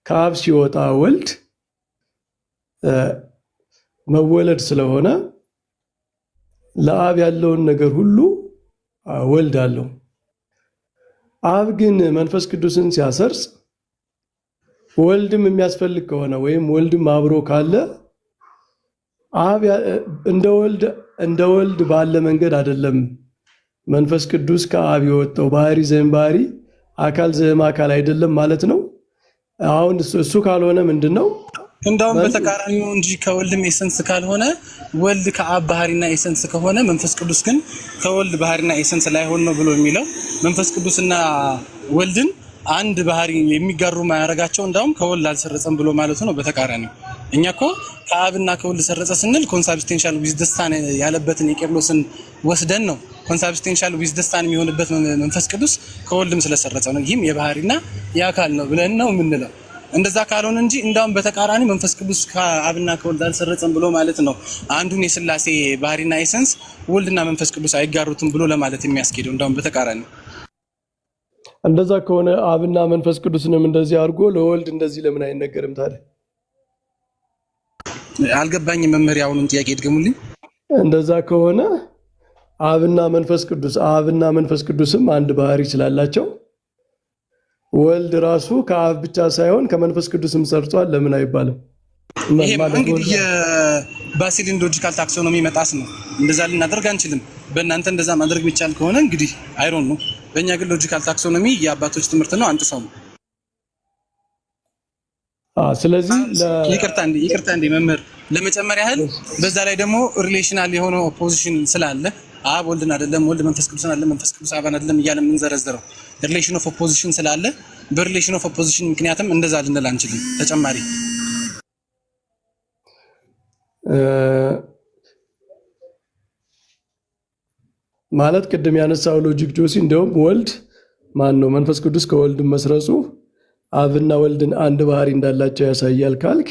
ከአብ ሲወጣ ወልድ መወለድ ስለሆነ ለአብ ያለውን ነገር ሁሉ ወልድ አለው። አብ ግን መንፈስ ቅዱስን ሲያሰርጽ ወልድም የሚያስፈልግ ከሆነ ወይም ወልድም አብሮ ካለ አብ እንደ ወልድ ባለ መንገድ አይደለም መንፈስ ቅዱስ ከአብ የወጣው ባህሪ ዘእምባህሪ አካል ዘእምአካል አይደለም ማለት ነው። አሁን እሱ ካልሆነ ምንድነው እንዳውም በተቃራኒው እንጂ ከወልድም ኤሰንስ ካልሆነ ወልድ ከአብ ባህሪና ኤሰንስ ከሆነ መንፈስ ቅዱስ ግን ከወልድ ባህሪና ኤሰንስ ላይ ሆኖ ነው ብሎ የሚለው መንፈስ ቅዱስና ወልድን አንድ ባህሪ የሚጋሩ ማያረጋቸው እንዳውም ከወልድ አልሰረጸም ብሎ ማለቱ ነው። በተቃራኒው እኛ እኮ ከአብና ከወልድ ሰረጸ ስንል ኮንሳብስቴንሻል ዊዝ ደስታን ያለበትን የቄርሎስን ወስደን ነው ኮንሳብስቴንሻል ዊዝ ደስታን የሚሆንበት መንፈስ ቅዱስ ከወልድም ስለሰረጸ ነው። ይህም የባህሪና የአካል ነው ብለን ነው የምንለው። እንደዛ ካልሆነ እንጂ እንዳውም በተቃራኒ መንፈስ ቅዱስ ከአብና ከወልድ አልሰረጸም ብሎ ማለት ነው አንዱን የሥላሴ ባህሪና ኤሰንስ ወልድና መንፈስ ቅዱስ አይጋሩትም ብሎ ለማለት የሚያስኬደው እንዳውም በተቃራኒ። እንደዛ ከሆነ አብና መንፈስ ቅዱስንም እንደዚህ አድርጎ ለወልድ እንደዚህ ለምን አይነገርም ታዲያ? አልገባኝም መምህር፣ ያውኑን ጥያቄ ይድገሙልኝ። እንደዛ ከሆነ አብና መንፈስ ቅዱስም አንድ ባህሪ ስላላቸው ወልድ ራሱ ከአብ ብቻ ሳይሆን ከመንፈስ ቅዱስም ሰርጿል ለምን አይባልም? ይሄ እንግዲህ የባሲሊን ሎጂካል ታክሶኖሚ መጣስ ነው። እንደዛ ልናደርግ አንችልም። በእናንተ እንደዛ ማድረግ የሚቻል ከሆነ እንግዲህ አይሮን ነው። በእኛ ግን ሎጂካል ታክሶኖሚ የአባቶች ትምህርት ነው፣ አንጥ ሰው ነው። ስለዚህ ይቅርታ እንዴ መምህር ለመጨመር ያህል በዛ ላይ ደግሞ ሪሌሽናል የሆነ ኦፖዚሽን ስላለ አብ ወልድን አይደለም ወልድ መንፈስ ቅዱስን አይደለም መንፈስ ቅዱስ አብን አይደለም እያለ የምንዘረዝረው ሪሌሽን ኦፍ ኦፖዚሽን ስላለ በሪሌሽን ኦፍ ኦፖዚሽን ምክንያትም እንደዛ ልንል አንችልም። ተጨማሪ ማለት ቅድም ያነሳው ሎጂክ ጆሲ እንደውም ወልድ ማን ነው መንፈስ ቅዱስ ከወልድ መስረጹ አብና ወልድን አንድ ባህሪ እንዳላቸው ያሳያል ካልክ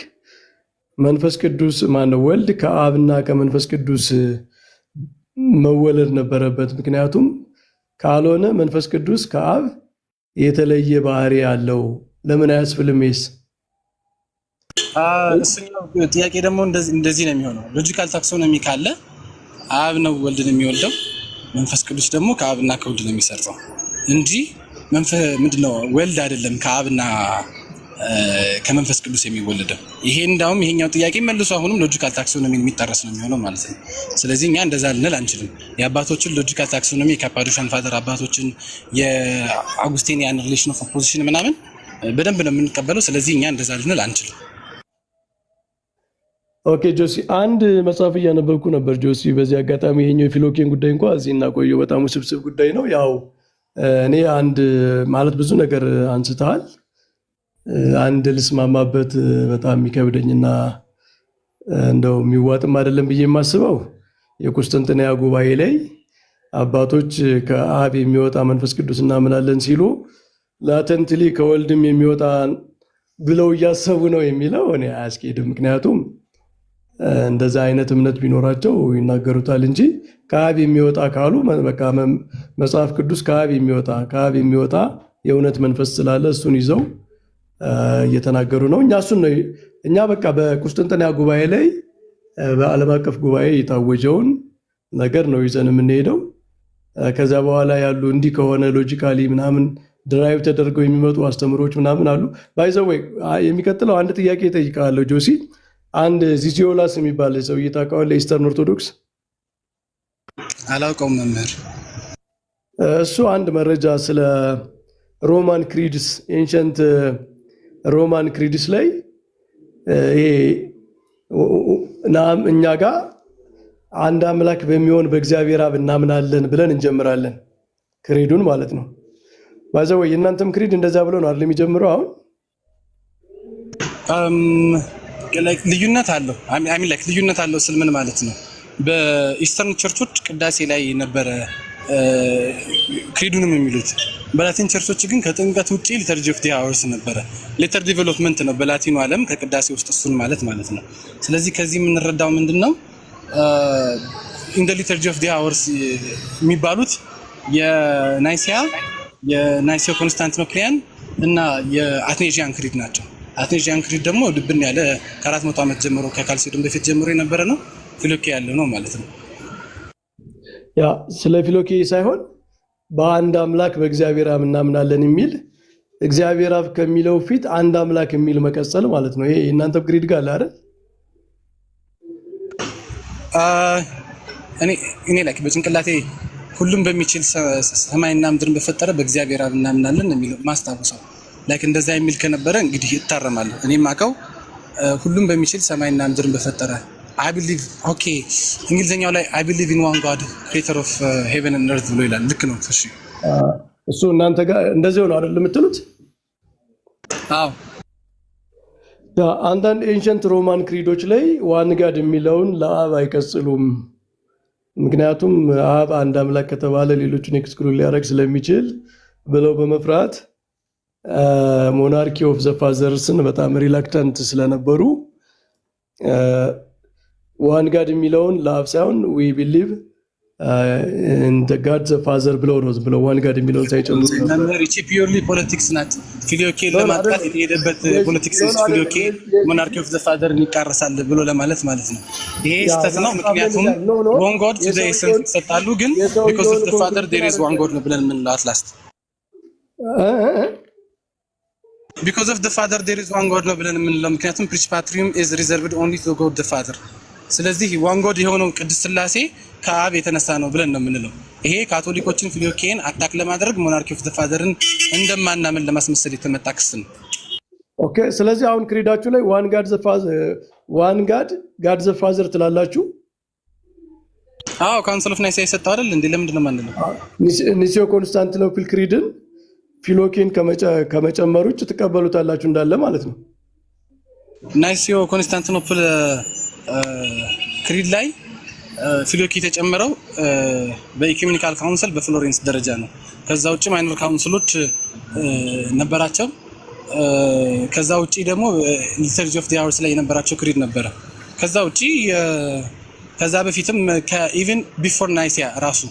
መንፈስ ቅዱስ ማን ነው ወልድ ከአብና ከመንፈስ ቅዱስ መወለድ ነበረበት። ምክንያቱም ካልሆነ መንፈስ ቅዱስ ከአብ የተለየ ባህሪ አለው ለምን አያስፈልም? እሱኛው ጥያቄ ደግሞ እንደዚህ ነው የሚሆነው። ሎጂካል ታክሶኖሚ ካለ አብ ነው ወልድን የሚወልደው፣ መንፈስ ቅዱስ ደግሞ ከአብና ከወልድ ነው የሚሰርጸው እንጂ ምንድነው ወልድ አይደለም ከአብና ከመንፈስ ቅዱስ የሚወለደው። ይሄ እንዳውም ይሄኛው ጥያቄ መልሶ አሁንም ሎጂካል ታክሶኖሚ የሚጣረስ ነው የሚሆነው ማለት ነው። ስለዚህ እኛ እንደዛ ልንል አንችልም። የአባቶችን ሎጂካል ታክሶኖሚ የካፓዶሻን ፋዘር አባቶችን የአጉስቲኒያን ሪሌሽን ኦፍ ኦፖዚሽን ምናምን በደንብ ነው የምንቀበለው። ስለዚህ እኛ እንደዛ ልንል አንችልም። ኦኬ ጆሲ፣ አንድ መጽሐፍ እያነበብኩ ነበር ጆሲ። በዚህ አጋጣሚ ይሄኛው የፊሎኬን ጉዳይ እንኳ እዚህ እናቆየው፣ በጣም ውስብስብ ጉዳይ ነው። ያው እኔ አንድ ማለት ብዙ ነገር አንስተሃል። አንድ ልስማማበት በጣም የሚከብደኝና እንደው የሚዋጥም አይደለም ብዬ የማስበው የቁስጥንጥንያ ጉባኤ ላይ አባቶች ከአብ የሚወጣ መንፈስ ቅዱስ እናምናለን ሲሉ ላተንትሊ ከወልድም የሚወጣ ብለው እያሰቡ ነው የሚለው እኔ አያስኬድም። ምክንያቱም እንደዛ አይነት እምነት ቢኖራቸው ይናገሩታል እንጂ ከአብ የሚወጣ ካሉ በቃ መጽሐፍ ቅዱስ ከአብ የሚወጣ የእውነት መንፈስ ስላለ እሱን ይዘው እየተናገሩ ነው። እኛ በቃ በቁስጥንጥንያ ጉባኤ ላይ በዓለም አቀፍ ጉባኤ የታወጀውን ነገር ነው ይዘን የምንሄደው። ከዛ በኋላ ያሉ እንዲህ ከሆነ ሎጂካሊ ምናምን ድራይቭ ተደርገው የሚመጡ አስተምሮች ምናምን አሉ። ባይዘወይ የሚቀጥለው አንድ ጥያቄ እጠይቃለሁ ጆሲ። አንድ ዚዚዮላስ የሚባል ሰው ታውቀዋለህ? ኢስተርን ኦርቶዶክስ አላውቀውም መምህር። እሱ አንድ መረጃ ስለ ሮማን ክሪድስ ኤንሸንት ሮማን ክሪድስ ላይ ይሄ እኛ ጋር አንድ አምላክ በሚሆን በእግዚአብሔር አብ እናምናለን ብለን እንጀምራለን፣ ክሪዱን ማለት ነው። ባይዘወይ የእናንተም ክሪድ እንደዛ ብሎ ነው አይደል የሚጀምረው? አሁን ልዩነት አለው። ልዩነት አለው ስል ምን ማለት ነው? በኢስተርን ቸርቾች ቅዳሴ ላይ ነበረ ክሪዱንም የሚሉት። በላቲን ቸርቾች ግን ከጥምቀት ውጪ ሊተርጂ ኦፍ ዲ አወርስ ነበረ። ሌተር ዲቨሎፕመንት ነው በላቲኑ ዓለም ከቅዳሴ ውስጥ እሱን ማለት ነው። ስለዚህ ከዚህ የምንረዳው ምንድነው? ኢን ዘ ሊተርጂ ኦፍ ዲ አወርስ የሚባሉት የናይሲዮ ኮንስታንቲኖፕሊያን እና የአትኔዥያን ክሪድ ናቸው። አትኔዥያን ክሪድ ደግሞ ድብን ያለ ከ400 ዓመት ጀምሮ ከካልሲዶን በፊት ጀምሮ የነበረ ነው። ፊሎኬ ያለው ነው ማለት ነው። ያ ስለ ፊሎኬ ሳይሆን በአንድ አምላክ በእግዚአብሔር አብ እናምናለን የሚል እግዚአብሔር አብ ከሚለው ፊት አንድ አምላክ የሚል መቀጸል ማለት ነው። ይሄ እናንተ ክሪድ ጋር አለ አይደል? እኔ ላይ በጭንቅላቴ ሁሉም በሚችል ሰማይና ምድርን በፈጠረ በእግዚአብሔር አብ እናምናለን የሚለው ማስታወሰው ላይክ እንደዛ የሚል ከነበረ እንግዲህ ይታረማለሁ። እኔም አውቀው ሁሉም በሚችል ሰማይና ምድርን በፈጠረ I believe okay እንግሊዘኛው ላይ I believe in one God creator of heaven and earth ብሎ ይላል። ልክ ነው። እሺ እሱ እናንተ ጋር እንደዚህ ነው አይደል የምትሉት? አዎ ያ አንዳንድ ኤንሸንት ሮማን ክሪዶች ላይ ዋን ጋድ የሚለውን ለአብ አይቀጽሉም። ምክንያቱም አብ አንድ አምላክ ከተባለ ሌሎችን ኤክስክሉድ ሊያደርግ ስለሚችል ብለው በመፍራት ሞናርኪ ኦፍ ዘ ፋዘርስን በጣም ሪላክታንት ስለነበሩ ዋን ጋድ የሚለውን ለአብ ሳይሆን ዊ ቢሊቭ ኢን ዘ ጋድ ዘ ፋዘር ብለው ነው ብለው ዋን ጋድ የሚለውን ሳይጨምሩ ነበር። እቺ ፒዩርሊ ፖለቲክስ ናት። ፊሎኬ ለማጥቃት የተሄደበት ፖለቲክስ ፊሎኬ ሞናርኪ ኦፍ ዘ ፋዘር ይቃረሳል ብሎ ለማለት ማለት ነው። ይሄ ስህተት ነው። ምክንያቱም ዋን ጋድ ቱዴይ ሰጣሉ ግን because of the father there is one god ነው ብለን ምን ላስት because of the father there is one god ነው ብለን ምን ምክንያቱም principatrium is reserved only to God the father። ስለዚህ ዋን ጎድ የሆነው ቅድስት ሥላሴ ከአብ የተነሳ ነው ብለን ነው የምንለው። ይሄ ካቶሊኮችን ፊሎኬን አታክ ለማድረግ ሞናርኪ ኦፍ ዘ ፋዘርን እንደማናምን ለማስመሰል የተመጣ ክስ ነው። ኦኬ ስለዚህ አሁን ክሪዳችሁ ላይ ዋን ጋድ ዘ ፋዘር ትላላችሁ? አዎ ካውንስል ኦፍ ናይሲያ የሰጠው አይደል እንዴ? ለምንድን ነው የማንለው? ኒሲዮ ኮንስታንቲኖፕል ክሪድን ፊሎኬን ከመጨመር ውጭ ትቀበሉታላችሁ እንዳለ ማለት ነው። ናይሲዮ ኮንስታንቲኖፕል ክሪድ ላይ ፊሎኬ የተጨመረው በኢኩሜኒካል ካውንስል በፍሎሬንስ ደረጃ ነው። ከዛ ውጪ ማይኖር ካውንስሎች ነበራቸው። ከዛ ውጪ ደግሞ ሊተርጂ ኦፍ ዲ አወርስ ላይ የነበራቸው ክሪድ ነበረ። ከዛ ውጪ ከዛ በፊትም ከኢቭን ቢፎር ናይሲያ ራሱ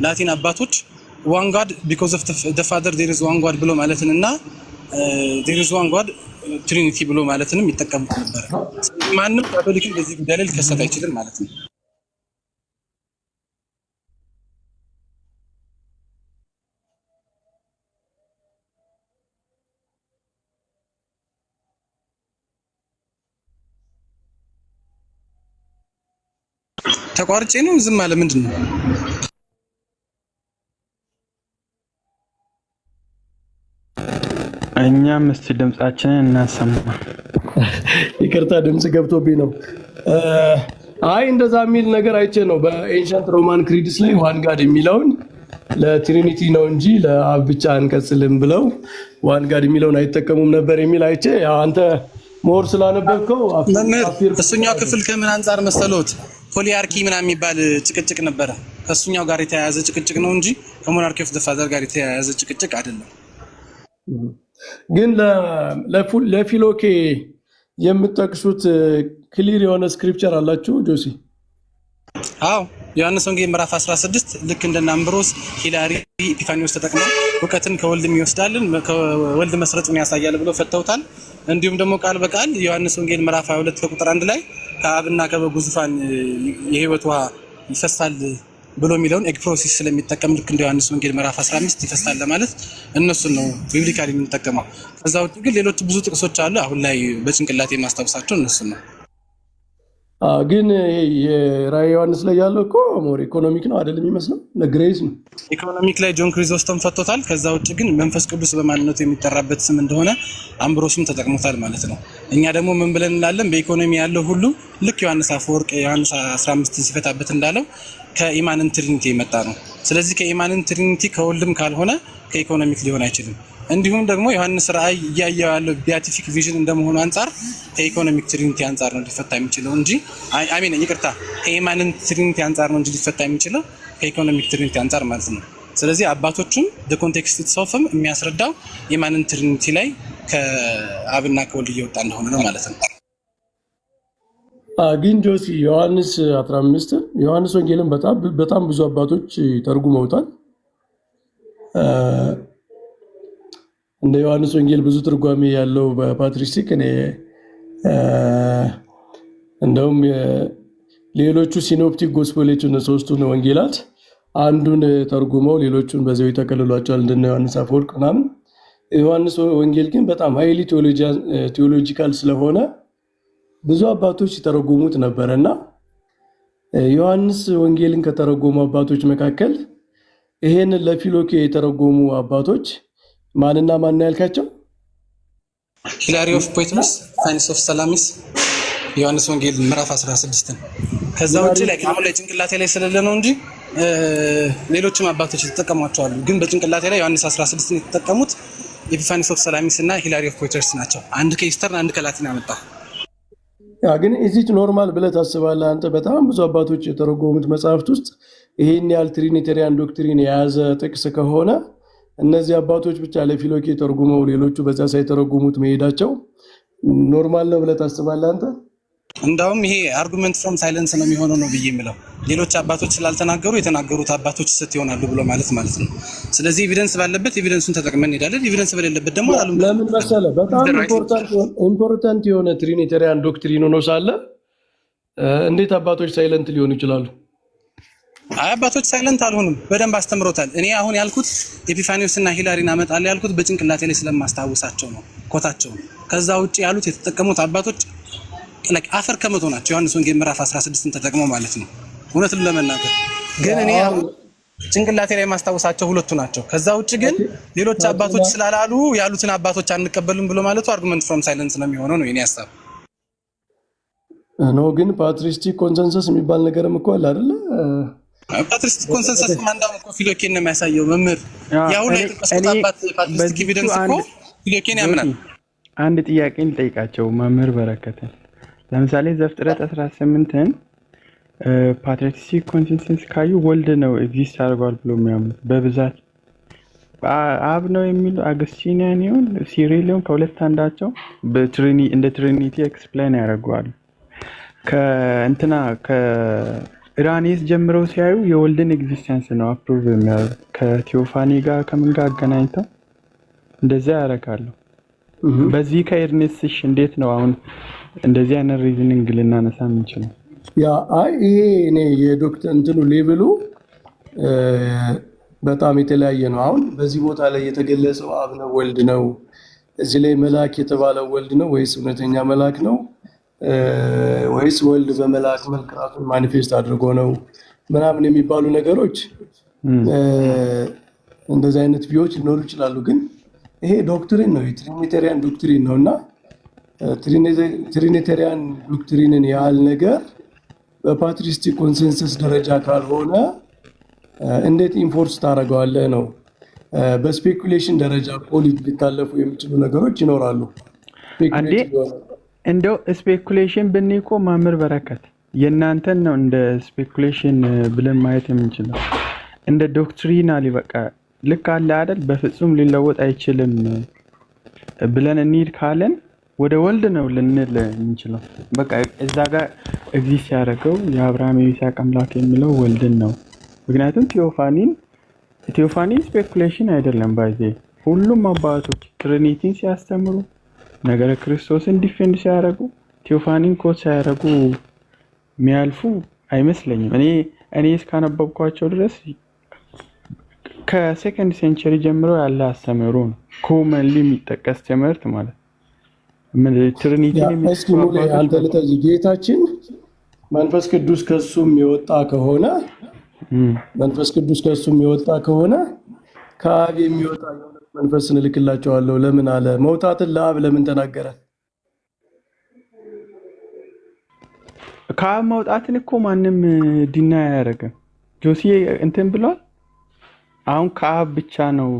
ላቲን አባቶች ዋን ጋድ because of the father there is one god ብሎ ማለትንና there is one god ትሪኒቲ ብሎ ማለትንም ይጠቀሙት ነበር። ማንም ካቶሊክን በዚህ ጉዳይ ላይ ሊከሰት አይችልም ማለት ነው። ተቋርጬ ነው ዝም አለ ምንድን ነው? እኛም እስቲ ድምጻችንን እናሰማ። ይቅርታ ድምጽ ገብቶብኝ ነው። አይ እንደዛ የሚል ነገር አይቼ ነው በኤንሸንት ሮማን ክሪድስ ላይ ዋን ጋድ የሚለውን ለትሪኒቲ ነው እንጂ ለአብ ብቻ አንቀጽልም ብለው ዋን ጋድ የሚለውን አይጠቀሙም ነበር የሚል አይቼ፣ ያው አንተ ሞር ስላነበብከው እሱኛው ክፍል ከምን አንጻር መሰሎት ፖሊያርኪ ምናምን የሚባል ጭቅጭቅ ነበረ። ከእሱኛው ጋር የተያያዘ ጭቅጭቅ ነው እንጂ ከሞናርኪ ኦፍ ዘ ፋዘር ጋር የተያያዘ ጭቅጭቅ አይደለም። ግን ለፊሎኬ የምጠቅሱት ክሊር የሆነ ስክሪፕቸር አላችሁ ጆሲ? አዎ ዮሐንስ ወንጌል ምዕራፍ 16 ልክ እንደነ አምብሮስ፣ ሂላሪ፣ ኢፒፋኒዎስ ተጠቅመው እውቀትን ከወልድም ይወስዳልን ከወልድ መስረጡን ያሳያል ብለው ፈተውታል። እንዲሁም ደግሞ ቃል በቃል ዮሐንስ ወንጌል ምዕራፍ 22 ከቁጥር 1 ላይ ከአብና ከበጉ ዙፋን የህይወት ውሃ ይፈሳል ብሎ የሚለውን ኤግፕሮሲስ ስለሚጠቀም ልክ እንደ ዮሐንስ ወንጌል ምዕራፍ 15 ይፈሳል ለማለት እነሱን ነው ቢብሊካሊ የምንጠቀመው። ከዛ ውጭ ግን ሌሎች ብዙ ጥቅሶች አሉ። አሁን ላይ በጭንቅላት የማስታውሳቸው እነሱን ነው። ግን የራዕየ ዮሐንስ ላይ ያለው እኮ ሞር ኢኮኖሚክ ነው አይደለም የሚመስለው፣ ለግሬስ ነው። ኢኮኖሚክ ላይ ጆን ክሪዞስቶም ፈቶታል። ከዛ ውጭ ግን መንፈስ ቅዱስ በማንነቱ የሚጠራበት ስም እንደሆነ አምብሮስም ተጠቅሞታል ማለት ነው። እኛ ደግሞ ምን ብለን እንላለን? በኢኮኖሚ ያለው ሁሉ ልክ ዮሐንስ አፈወርቅ ዮሐንስ 15 ሲፈታበት እንዳለው ከኢማንን ትሪኒቲ የመጣ ነው። ስለዚህ ከኢማንን ትሪኒቲ ከወልድም ካልሆነ ከኢኮኖሚክ ሊሆን አይችልም። እንዲሁም ደግሞ ዮሐንስ ራእይ እያየው ያለው ቢያቲፊክ ቪዥን እንደመሆኑ አንጻር ከኢኮኖሚክ ትሪኒቲ አንጻር ነው ሊፈታ የሚችለው እንጂ አሜን ይቅርታ ከኢማንን ትሪኒቲ አንጻር ነው እንጂ ሊፈታ የሚችለው ከኢኮኖሚክ ትሪኒቲ አንጻር ማለት ነው። ስለዚህ አባቶቹም በኮንቴክስት ኢትሰልፍም የሚያስረዳው ኢማንን ትሪኒቲ ላይ ከአብና ከወልድ እየወጣ እንደሆነ ነው ማለት ነው። ግን ጆሲ ዮሐንስ 15 ዮሐንስ ወንጌልን በጣም ብዙ አባቶች ተርጉመውታል። እንደ ዮሐንስ ወንጌል ብዙ ትርጓሜ ያለው በፓትሪስቲክ እኔ እንደውም ሌሎቹ ሲኖፕቲክ ጎስፔሎችን ሶስቱን ወንጌላት አንዱን ተርጉመው ሌሎቹን በዚያው ይጠቀልሏቸዋል እንደነ ዮሐንስ አፈወርቅ ምናምን። ዮሐንስ ወንጌል ግን በጣም ሃይሊ ቴዎሎጂካል ስለሆነ ብዙ አባቶች ሲተረጉሙት ነበርና ዮሐንስ ወንጌልን ከተረጎሙ አባቶች መካከል ይሄንን ለፊሎኬ የተረጎሙ አባቶች ማንና ማን ያልካቸው? ሂላሪ ኦፍ ፖይትነስ፣ ፋይንስ ኦፍ ሰላሚስ፣ ዮሐንስ ወንጌል ምዕራፍ 16 ነው። ከዛ ውጪ ላይ አሁን ላይ ጭንቅላቴ ላይ ስለሌለ ነው እንጂ ሌሎችም አባቶች የተጠቀሟቸዋል። ግን በጭንቅላቴ ላይ ዮሐንስ 16 ነው የተጠቀሙት። ኤፒፋኒስ ኦፍ ሰላሚስ እና ሂላሪ ኦፍ ፖይትነስ ናቸው። አንድ ከኢስተርን አንድ ከላቲን አመጣ። ያ ግን እዚች ኖርማል ብለህ ታስባለህ አንተ? በጣም ብዙ አባቶች የተረጎሙት መጽሐፍት ውስጥ ይሄን ያህል ትሪኒቴሪያን ዶክትሪን የያዘ ጥቅስ ከሆነ እነዚህ አባቶች ብቻ ለፊሎኬ ተርጉመው ሌሎቹ በዛ ሳይተረጉሙት መሄዳቸው ኖርማል ነው ብለህ ታስባለህ አንተ? እንዳውም ይሄ አርጉመንት ፍሮም ሳይለንስ ነው የሚሆነው ነው ብዬ የምለው። ሌሎች አባቶች ስላልተናገሩ የተናገሩት አባቶች ስህተት ይሆናሉ ብሎ ማለት ነው። ስለዚህ ኤቪደንስ ባለበት ኤቪደንሱን ተጠቅመን እንሄዳለን። ኤቪደንስ በሌለበት ደግሞ ለምን መሰለህ በጣም ኢምፖርታንት የሆነ ትሪኒቴሪያን ዶክትሪን ሆኖ ሳለ እንዴት አባቶች ሳይለንት ሊሆኑ ይችላሉ? አባቶች ሳይለንት አልሆኑም፣ በደንብ አስተምሮታል። እኔ አሁን ያልኩት ኤፒፋኒዎስ እና ሂላሪን አመጣለሁ ያልኩት በጭንቅላቴ ላይ ስለማስታወሳቸው ነው፣ ኮታቸው። ከዛ ውጪ ያሉት የተጠቀሙት አባቶች አፈር ከመቶ ናቸው። ዮሐንስ ወንጌል ምዕራፍ 16ን ተጠቅመው ማለት ነው። እውነቱን ለመናገር ግን እኔ አሁን ጭንቅላቴ ላይ የማስታወሳቸው ሁለቱ ናቸው። ከዛ ውጪ ግን ሌሎች አባቶች ስላላሉ ያሉትን አባቶች አንቀበልም ብሎ ማለቱ አርጉመንት ፍሮም ሳይለንስ ነው የሚሆነው ነው የኔ ሐሳብ ነው። ግን ፓትሪስቲክ ኮንሰንሰስ የሚባል ነገርም እኮ አለ አይደለ? ፓትሪስቲክ ኮንሰንሰስ ማንዳም እኮ ፊሎኬን ነው የሚያሳየው መምህር። ያው ላይ ተቀስጣባት ፓትሪስቲክ ኤቪደንስ እኮ ፊሎኬን ያምናል። አንድ ጥያቄን ልጠይቃቸው መምህር በረከተ። ለምሳሌ ዘፍጥረት 18ን ፓትሪስቲክ ኮንሰንሰስ ካዩ ወልድ ነው ኤግዚስት አድርጓል ብሎ የሚያምኑት በብዛት አብ ነው የሚሉ አገስቲኒያን ይሁን ሲሪል ይሁን ከሁለት አንዳቸው እንደ ትሪኒቲ ኤክስፕሌን ያደርገዋል። ከእንትና ኢራኒስ ጀምረው ሲያዩ የወልድን ኤግዚስተንስ ነው አፕሩቭ የሚያደርጉት። ከቲዮፋኒ ጋር ከምን ጋር አገናኝተው እንደዛ ያደርጋሉ። በዚህ ከኤርኔስሽ እንዴት ነው አሁን እንደዚህ አይነት ሪዝኒንግ ልናነሳ የምንችለው? ያ አይ ይሄ እኔ የዶክተር እንትኑ ሌቭሉ በጣም የተለያየ ነው። አሁን በዚህ ቦታ ላይ የተገለጸው አብ ነው ወልድ ነው፣ እዚህ ላይ መልአክ የተባለው ወልድ ነው ወይስ እውነተኛ መልአክ ነው ወይስ ወልድ በመልአክ መልክ ራሱን ማኒፌስት አድርጎ ነው ምናምን የሚባሉ ነገሮች እንደዚህ አይነት ቪዎች ሊኖሩ ይችላሉ። ግን ይሄ ዶክትሪን ነው፣ የትሪኒቴሪያን ዶክትሪን ነው እና ትሪኒቴሪያን ዶክትሪንን ያህል ነገር በፓትሪስቲክ ኮንሰንሰስ ደረጃ ካልሆነ እንዴት ኢንፎርስ ታደርገዋለህ ነው። በስፔኩሌሽን ደረጃ ፖሊት ሊታለፉ የሚችሉ ነገሮች ይኖራሉ። እንደው ስፔኩሌሽን ብንይኮ ማምር በረከት የእናንተን ነው እንደ ስፔኩሌሽን ብለን ማየት የምንችለው። እንደ ዶክትሪናሊ በቃ ልክ አለ አይደል፣ በፍጹም ሊለወጥ አይችልም ብለን እንሂድ ካለን ወደ ወልድ ነው ልንል የምንችለው። በቃ እዛ ጋር ኤግዚስት ያደረገው የአብርሃም የይስሐቅ አምላክ የሚለው ወልድን ነው። ምክንያቱም ቴዎፋኒ ስፔኩሌሽን አይደለም። ባይዜ ሁሉም አባቶች ትሪኒቲን ሲያስተምሩ ነገረ ክርስቶስን ዲፌንድ ሲያደርጉ ቴዎፋኒን ኮት ሲያደርጉ የሚያልፉ አይመስለኝም። እኔ እስካነበብኳቸው ድረስ ከሴኮንድ ሴንቸሪ ጀምሮ ያለ አስተምህሮ ነው። ኮመንሊ የሚጠቀስ ትምህርት ማለት ትሪኒቲን አንተ ልጠይቅ፣ ጌታችን መንፈስ ቅዱስ ከሱም የወጣ ከሆነ ከአብ የሚወጣ የእውነት መንፈስን እልክላቸዋለሁ ለምን አለ? መውጣትን ለአብ ለምን ተናገረ? ከአብ መውጣትን እኮ ማንም ዲና አያደርግም። ጆሲ እንትን ብሏል። አሁን ከአብ ብቻ ነው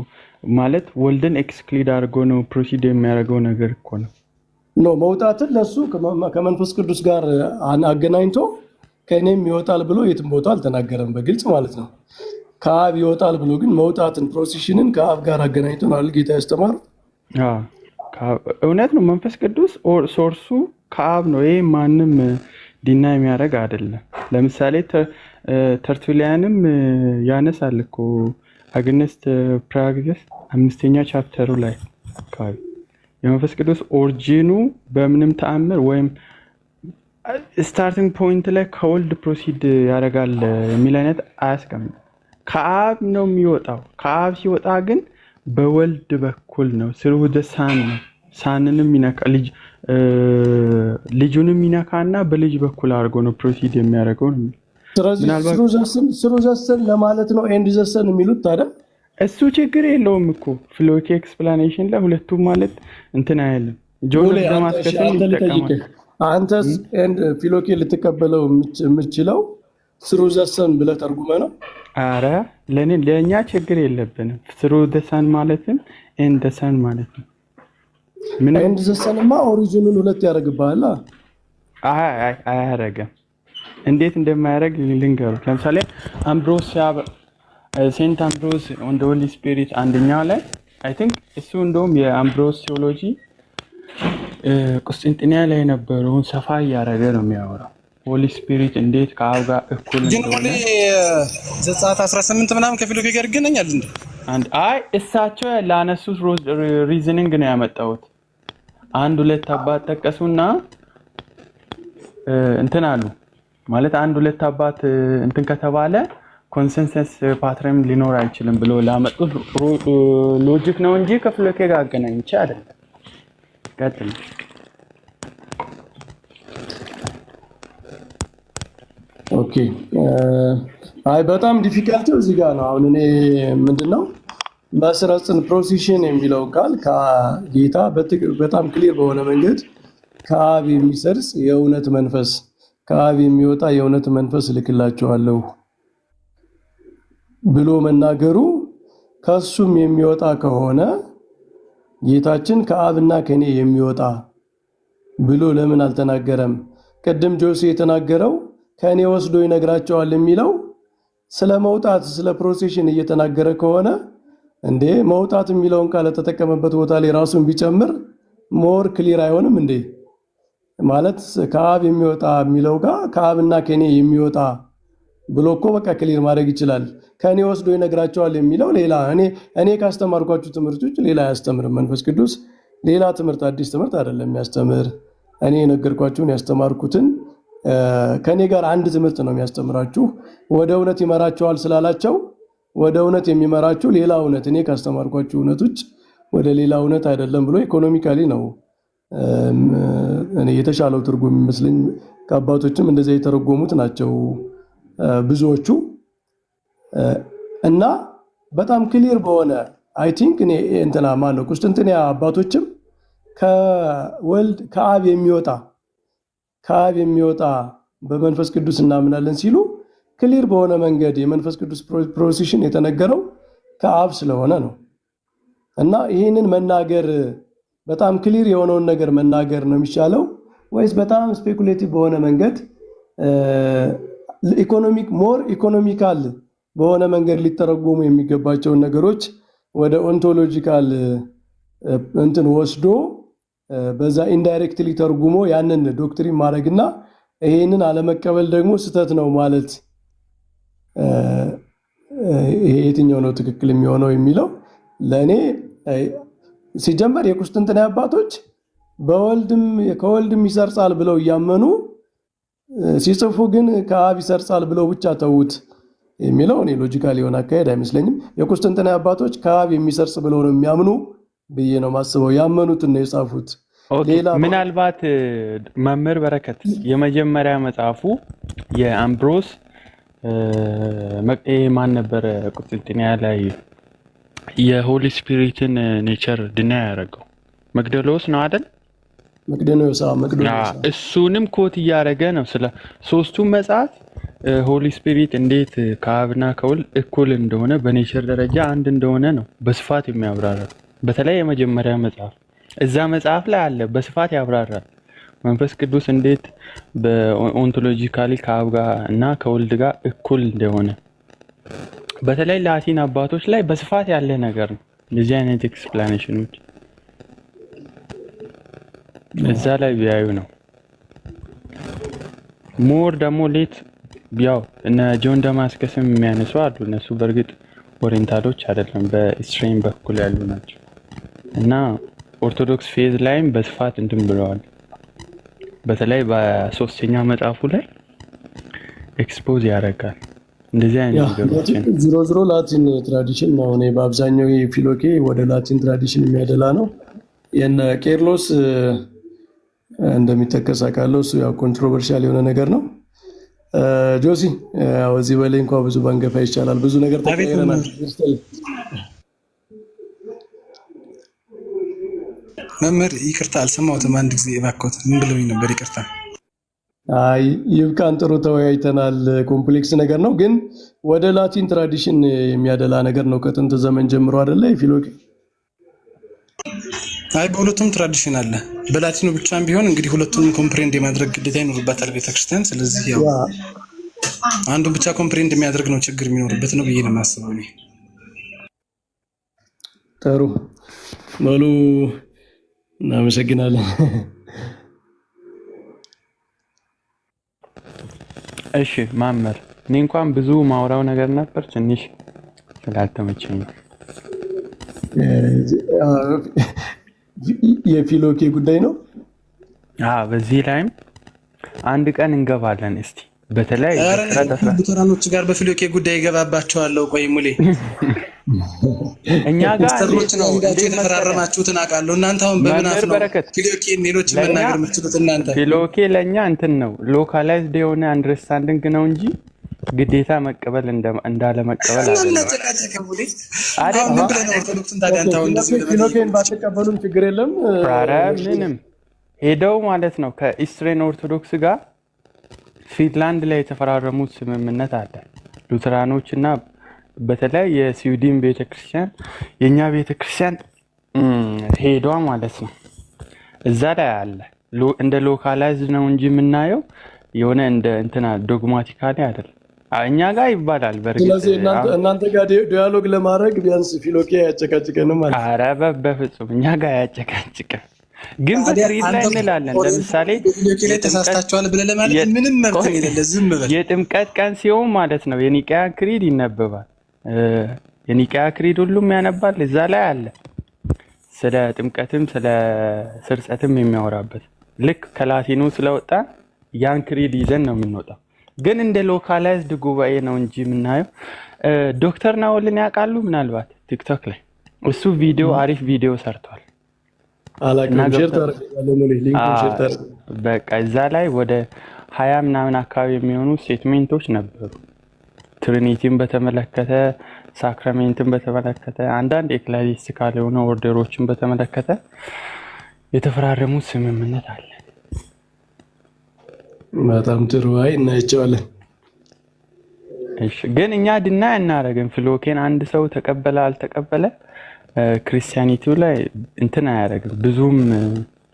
ማለት ወልድን ኤክስክሊድ አድርጎ ነው ፕሮሲድ የሚያደርገው ነገር እኮ ነው። መውጣትን ለሱ ከመንፈስ ቅዱስ ጋር አገናኝቶ ከእኔም ይወጣል ብሎ የትም ቦታ አልተናገረም በግልጽ ማለት ነው። ከአብ ይወጣል ብሎ ግን መውጣትን ፕሮሲሽንን ከአብ ጋር አገናኝቶ ነው ጌታ ያስተማሩ። እውነት ነው። መንፈስ ቅዱስ ሶርሱ ከአብ ነው። ይሄ ማንም ዲና የሚያደርግ አይደለም። ለምሳሌ ተርቱሊያንም ያነሳል እኮ አግነስት ፕራግዘስ 5ኛ ቻፕተሩ ላይ አካባቢ የመንፈስ ቅዱስ ኦሪጂኑ በምንም ተአምር ወይም ስታርቲንግ ፖይንት ላይ ከወልድ ፕሮሲድ ያደርጋል የሚል አይነት አያስቀምጥም። ከአብ ነው የሚወጣው። ከአብ ሲወጣ ግን በወልድ በኩል ነው። ስሩ ደሳን ነው። ሳንንም ይነካ ልጁንም ይነካና በልጅ በኩል አድርጎ ነው ፕሮሲድ የሚያደርገው ነው። ስሩ ዘሰን ለማለት ነው ኤንድ ዘሰን የሚሉት ታዲያ እሱ ችግር የለውም እኮ ፍሎኪ ኤክስፕላኔሽን ላይ ሁለቱም ማለት እንትን አይልም። ጆን ለማስከተል ይጠቀማል። አንተስ ኤንድ ፊሎኪ ልትቀበለው የምችለው ስሩ ዘሰን ብለህ ተርጉመህ ነው። አረ ለእኛ ችግር የለብንም። ስሩ ዘሰን ማለትም ኤንድ ዘሰን ማለት ነው። ኤንድ ዘሰንማ ኦሪጂኑን ሁለት ያደርግብሃል። አያረግም። እንዴት እንደማያደርግ ልንገሩት። ለምሳሌ ሴንት አምብሮስ ኦን ዘ ሆሊ ስፒሪት አንደኛው ላይ አይ ቲንክ እሱ እንደውም የአምብሮስ ቴዎሎጂ ቁስጥንጥንያ ላይ የነበረውን ሰፋ እያደረገ ነው የሚያወራው። ሆሊ ስፒሪት እንዴት ከአብ ጋር እኩል እንደሆነ ዘጸአት 18 ምናምን ከፊሎኪ ጋር ይገናኛል እንዴ? እሳቸው ላነሱት ሪዝኒንግ ነው ያመጣሁት። አንድ ሁለት አባት ጠቀሱና እንትን አሉ ማለት አንድ ሁለት አባት እንትን ከተባለ ኮንሰንሰስ ፓትረን ሊኖር አይችልም ብሎ ላመጡት ሎጂክ ነው እንጂ ከፊሎኪ ጋር አገናኝቼ አይደለም። ቀጥል። ኦኬ በጣም ዲፊካልቲው እዚህ ጋር ነው። አሁን እኔ ምንድነው መስረጽን ፕሮሲሽን የሚለው ቃል ከጌታ በጣም ክሊር በሆነ መንገድ ከአብ የሚሰርጽ የእውነት መንፈስ ከአብ የሚወጣ የእውነት መንፈስ እልክላቸዋለሁ ብሎ መናገሩ ከሱም የሚወጣ ከሆነ ጌታችን ከአብና ከኔ የሚወጣ ብሎ ለምን አልተናገረም? ቅድም ጆሴ የተናገረው ከኔ ወስዶ ይነግራቸዋል የሚለው ስለ መውጣት ስለ ፕሮሴሽን እየተናገረ ከሆነ እንዴ መውጣት የሚለውን ቃል ተጠቀመበት ቦታ ላይ ራሱን ቢጨምር ሞር ክሊር አይሆንም እንዴ? ማለት ከአብ የሚወጣ የሚለው ጋር ከአብና ከኔ የሚወጣ ብሎ እኮ በቃ ክሊር ማድረግ ይችላል። ከኔ ወስዶ ይነግራቸዋል የሚለው ሌላ እኔ ካስተማርኳችሁ ትምህርቶች ሌላ አያስተምርም። መንፈስ ቅዱስ ሌላ ትምህርት አዲስ ትምህርት አይደለም የሚያስተምር። እኔ የነገርኳችሁን ያስተማርኩትን ከኔ ጋር አንድ ትምህርት ነው የሚያስተምራችሁ። ወደ እውነት ይመራቸዋል ስላላቸው ወደ እውነት የሚመራችሁ ሌላ እውነት እኔ ካስተማርኳችሁ እውነቶች ወደ ሌላ እውነት አይደለም ብሎ ኢኮኖሚካሊ ነው እኔ የተሻለው ትርጉም ይመስለኝ። ከአባቶችም እንደዚያ የተረጎሙት ናቸው ብዙዎቹ እና በጣም ክሊር በሆነ አይ ቲንክ እኔ እንትና ማን ነው ቁስጥንጥንያ አባቶችም ከወልድ ከአብ የሚወጣ በመንፈስ ቅዱስ እናምናለን ሲሉ ክሊር በሆነ መንገድ የመንፈስ ቅዱስ ፕሮሲሽን የተነገረው ከአብ ስለሆነ ነው። እና ይህንን መናገር በጣም ክሊር የሆነውን ነገር መናገር ነው የሚሻለው ወይስ በጣም ስፔኩሌቲቭ በሆነ መንገድ ኢኮኖሚካል በሆነ መንገድ ሊተረጎሙ የሚገባቸውን ነገሮች ወደ ኦንቶሎጂካል እንትን ወስዶ በዛ ኢንዳይሬክትሊ ተርጉሞ ያንን ዶክትሪን ማድረግና ይሄንን አለመቀበል ደግሞ ስህተት ነው ማለት የትኛው ነው ትክክል የሚሆነው የሚለው ለእኔ ሲጀመር የቁስጥንጥንያ አባቶች ከወልድም ይሰርጻል ብለው እያመኑ ሲጽፉ ግን ከአብ ይሰርጻል ብለው ብቻ ተዉት የሚለው እኔ ሎጂካል የሆነ አካሄድ አይመስለኝም። የቁስጥንጥንያ አባቶች ከአብ የሚሰርጽ ብለው ነው የሚያምኑ ብዬ ነው ማስበው። ያመኑትን ነው የጻፉት። ምናልባት መምህር በረከት የመጀመሪያ መጽሐፉ የአምብሮስ ማን ነበረ ቁስጥንጥንያ ላይ የሆሊ ስፒሪትን ኔቸር ድና ያደረገው መቅዶኒዎስ ነው አይደል? መቅዶኒዎስ እሱንም ኮት እያደረገ ነው ስለ ሶስቱም መጽሐፍ ሆሊ ስፒሪት እንዴት ከአብና ከወልድ እኩል እንደሆነ በኔቸር ደረጃ አንድ እንደሆነ ነው በስፋት የሚያብራራው። በተለይ የመጀመሪያ መጽሐፍ እዛ መጽሐፍ ላይ አለ በስፋት ያብራራል። መንፈስ ቅዱስ እንዴት በኦንቶሎጂካሊ ከአብ ጋር እና ከወልድ ጋር እኩል እንደሆነ በተለይ ላቲን አባቶች ላይ በስፋት ያለ ነገር ነው። እንደዚህ አይነት ኤክስፕላኔሽኖች እዛ ላይ ቢያዩ ነው ሞር ደግሞ ሌት ያው እነ ጆን ዳማስከስም የሚያነሱ አሉ። እነሱ በእርግጥ ኦሪየንታሎች አይደለም በኢስራኤል በኩል ያሉ ናቸው እና ኦርቶዶክስ ፌዝ ላይም በስፋት እንትን ብለዋል። በተለይ በሶስተኛ መጽሐፉ ላይ ኤክስፖዝ ያደርጋል እንደዚህ አይነት ነገሮችን። ዞሮ ላቲን ትራዲሽን ነው። እኔ በአብዛኛው የፊሎኬ ወደ ላቲን ትራዲሽን የሚያደላ ነው። የነ ቄርሎስ እንደሚጠቀስ አውቃለሁ። እሱ ያው ኮንትሮቨርሻል የሆነ ነገር ነው። ጆሲ ያው እዚህ በላይ እንኳን ብዙ ባንገፋ ይቻላል። ብዙ ነገር ተቀየረናል። መምህር ይቅርታ አልሰማሁትም። አንድ ጊዜ እባክዎት ምን ብለውኝ ነበር? ይቅርታ። አይ ይብቃን፣ ጥሩ ተወያይተናል። ኮምፕሌክስ ነገር ነው ግን ወደ ላቲን ትራዲሽን የሚያደላ ነገር ነው ከጥንት ዘመን ጀምሮ አይደለ ፊሎኬ? አይ በሁለቱም ትራዲሽን አለ። በላቲኑ ብቻም ቢሆን እንግዲህ ሁለቱንም ኮምፕሬንድ የማድረግ ግዴታ ይኖርባታል ቤተክርስቲያን። ስለዚህ ያው አንዱን ብቻ ኮምፕሬንድ የሚያደርግ ነው ችግር የሚኖርበት ነው ብዬ ነው የማስበው እኔ። ጥሩ በሉ፣ እናመሰግናለን። እሺ ማመር እኔ እንኳን ብዙ ማውራው ነገር ነበር ትንሽ ስላልተመቸኝ ነው። የፊሎኬ ጉዳይ ነው። በዚህ ላይም አንድ ቀን እንገባለን። እስቲ በተለይ ሉተራኖች ጋር በፊሎኬ ጉዳይ ይገባባቸዋለሁ። ቆይ ሙሌ እኛ ጋር ስተሮች ነው እንዳችሁ የተፈራረማችሁትን አውቃለሁ። እናንተ አሁን በመናፍ ነው ፊሎኬ ሌሎች መናገር የምትችሉት እናንተ። ፊሎኬ ለኛ እንትን ነው ሎካላይዝድ የሆነ አንደርስታንዲንግ ነው እንጂ ግዴታ መቀበል እንዳለ መቀበል ፊሎኬን ባትቀበሉም ችግር የለም። ኧረ ምንም ሄደው ማለት ነው ከኢስትሬን ኦርቶዶክስ ጋር ፊንላንድ ላይ የተፈራረሙት ስምምነት አለ። ሉተራኖች እና በተለይ የስዊድን ቤተክርስቲያን የኛ ቤተክርስቲያን ሄዷ ማለት ነው እዛ ላይ አለ። እንደ ሎካላይዝድ ነው እንጂ የምናየው የሆነ እንደ እንትና ዶግማቲካሊ አይደለም። እኛ ጋር ይባላል በርግጥ። ስለዚህ እናንተ ጋር ዲያሎግ ለማድረግ ቢያንስ ፊሎኬ ያጨቃጭቀንም ማለት። ኧረ በፍጹም እኛ ጋር ያጨቃጭቀን ግን በትርኢት ላይ እንላለን። ለምሳሌ ተሳስታችኋል ብለህ ለማለት ምንም መብት የሌለ ዝም በል። የጥምቀት ቀን ሲሆን ማለት ነው የኒቅያ ክሪድ ይነበባል። የኒቅያ ክሪድ ሁሉም ያነባል፣ እዛ ላይ አለ። ስለ ጥምቀትም ስለ ስርጸትም የሚያወራበት ልክ ከላቲኑ ስለወጣ ያን ክሪድ ይዘን ነው የምንወጣው። ግን እንደ ሎካላይዝድ ጉባኤ ነው እንጂ የምናየው። ዶክተር ናኦልን ያውቃሉ? ምናልባት ቲክቶክ ላይ እሱ ቪዲዮ አሪፍ ቪዲዮ ሰርቷል። በቃ እዛ ላይ ወደ 20 ምናምን አካባቢ የሚሆኑ ስቴትሜንቶች ነበሩ። ትሪኒቲን በተመለከተ፣ ሳክራሜንትን በተመለከተ፣ አንዳንድ ኤክሌሲያስቲካል የሆኑ ኦርደሮችን በተመለከተ የተፈራረሙት ስምምነት አለ። በጣም ጥሩ። አይ እናያቸዋለን። እሺ፣ ግን እኛ ድና እናረግን ፍሎኬን አንድ ሰው ተቀበለ አልተቀበለ ክርስቲያኒቲው ላይ እንትን አያደርግም። ብዙም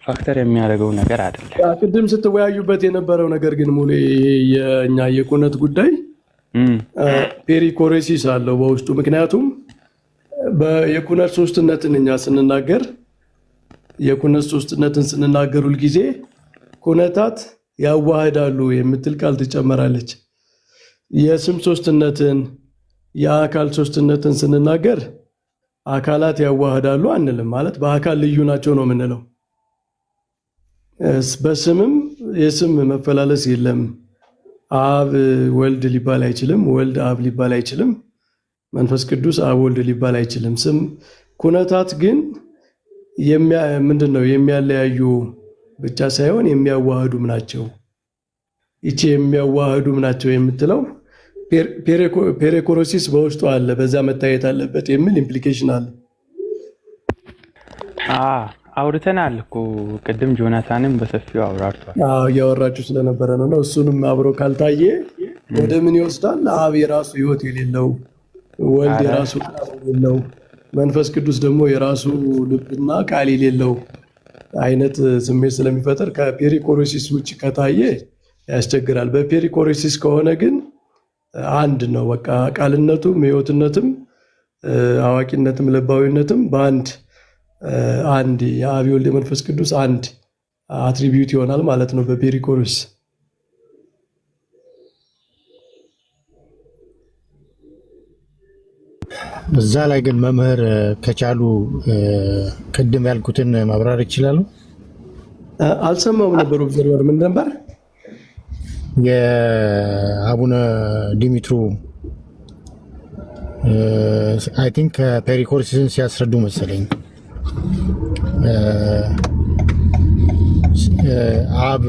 ፋክተር የሚያደርገው ነገር አይደለም። ቅድም ስትወያዩበት የነበረው ነገር ግን ሙሌ የኛ የኩነት ጉዳይ ፔሪኮሬሲስ አለው በውስጡ። ምክንያቱም የኩነት ሶስትነትን እኛ ስንናገር የኩነት ሶስትነትን ስንናገር ሁልጊዜ ኩነታት ያዋህዳሉ የምትል ቃል ትጨመራለች። የስም ሶስትነትን የአካል ሶስትነትን ስንናገር አካላት ያዋህዳሉ አንልም። ማለት በአካል ልዩ ናቸው ነው የምንለው። በስምም የስም መፈላለስ የለም። አብ ወልድ ሊባል አይችልም፣ ወልድ አብ ሊባል አይችልም፣ መንፈስ ቅዱስ አብ ወልድ ሊባል አይችልም። ስም ኩነታት ግን ምንድነው የሚያለያዩ ብቻ ሳይሆን የሚያዋህዱም ናቸው። ይቺ የሚያዋህዱም ናቸው የምትለው ፔሬኮሮሲስ በውስጡ አለ፣ በዛ መታየት አለበት የሚል ኢምፕሊኬሽን አለ። አውርተናል እኮ ቅድም ጆናታንም በሰፊው አውራርቷል። እያወራችሁ ስለነበረ ነው። እሱንም አብሮ ካልታየ ወደ ምን ይወስዳል? አብ የራሱ ሕይወት የሌለው፣ ወልድ የራሱ ቃል የሌለው፣ መንፈስ ቅዱስ ደግሞ የራሱ ልብና ቃል የሌለው አይነት ስሜት ስለሚፈጠር ከፔሪኮሮሲስ ውጭ ከታየ ያስቸግራል። በፔሪኮሮሲስ ከሆነ ግን አንድ ነው። በቃ ቃልነቱም ሕይወትነትም አዋቂነትም ልባዊነትም በአንድ አንድ የአብ ወልድ መንፈስ ቅዱስ አንድ አትሪቢዩት ይሆናል ማለት ነው በፔሪኮሮስ። እዛ ላይ ግን መምህር ከቻሉ ቅድም ያልኩትን ማብራር ይችላሉ? አልሰማሁም ነበር። ኦብዘርቨር ምን ነበር? የአቡነ ዲሚትሩ አይ ቲንክ ፔሪኮርሲስን ሲያስረዱ መሰለኝ አብ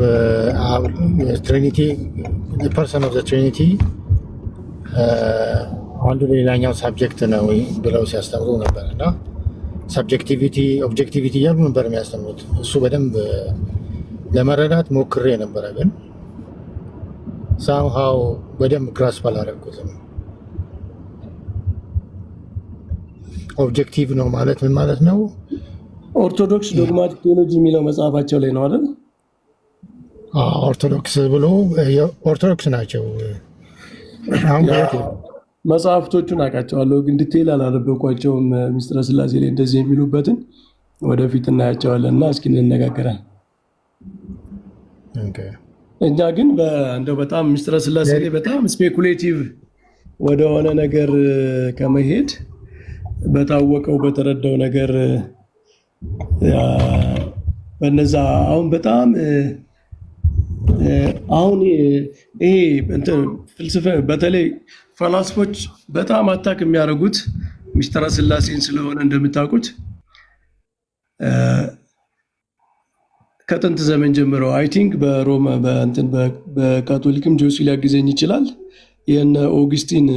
ትሪኒቲ ፐርሰን ኦፍ ዘ ትሪኒቲ አንዱ ሌላኛው ሳብጀክት ነው ብለው ሲያስተምሩ ነበር እና ሳብጀክቲቪቲ ኦብጀክቲቪቲ እያሉ ነበር የሚያስተምሩት። እሱ በደንብ ለመረዳት ሞክሬ ነበረ፣ ግን ሳምሃው በደንብ ግራስፕ አላደረኩትም። ኦብጀክቲቭ ነው ማለት ምን ማለት ነው? ኦርቶዶክስ ዶግማቲክ ቴዎሎጂ የሚለው መጽሐፋቸው ላይ ነው አይደል? ኦርቶዶክስ ብሎ ኦርቶዶክስ ናቸው። መጽሐፍቶቹን አውቃቸዋለሁ ግን ዲቴይል አላነበብኳቸውም። ሚስጥረ ስላሴ ላይ እንደዚህ የሚሉበትን ወደፊት እናያቸዋለን እና እስኪ እንነጋገራለን። እኛ ግን እንደው በጣም ሚስጥረ ስላሴ ላይ በጣም ስፔኩሌቲቭ ወደሆነ ነገር ከመሄድ በታወቀው በተረዳው ነገር በነዛ አሁን በጣም አሁን ይሄ እንትን ፍልስፍና በተለይ ፈላስፎች በጣም አታክ የሚያደርጉት ሚስጥረ ስላሴን ስለሆነ እንደምታውቁት ከጥንት ዘመን ጀምሮ አይ ቲንክ በሮማ በካቶሊክም ጆሲ ሊያግዘኝ ይችላል። የነ ኦግስቲን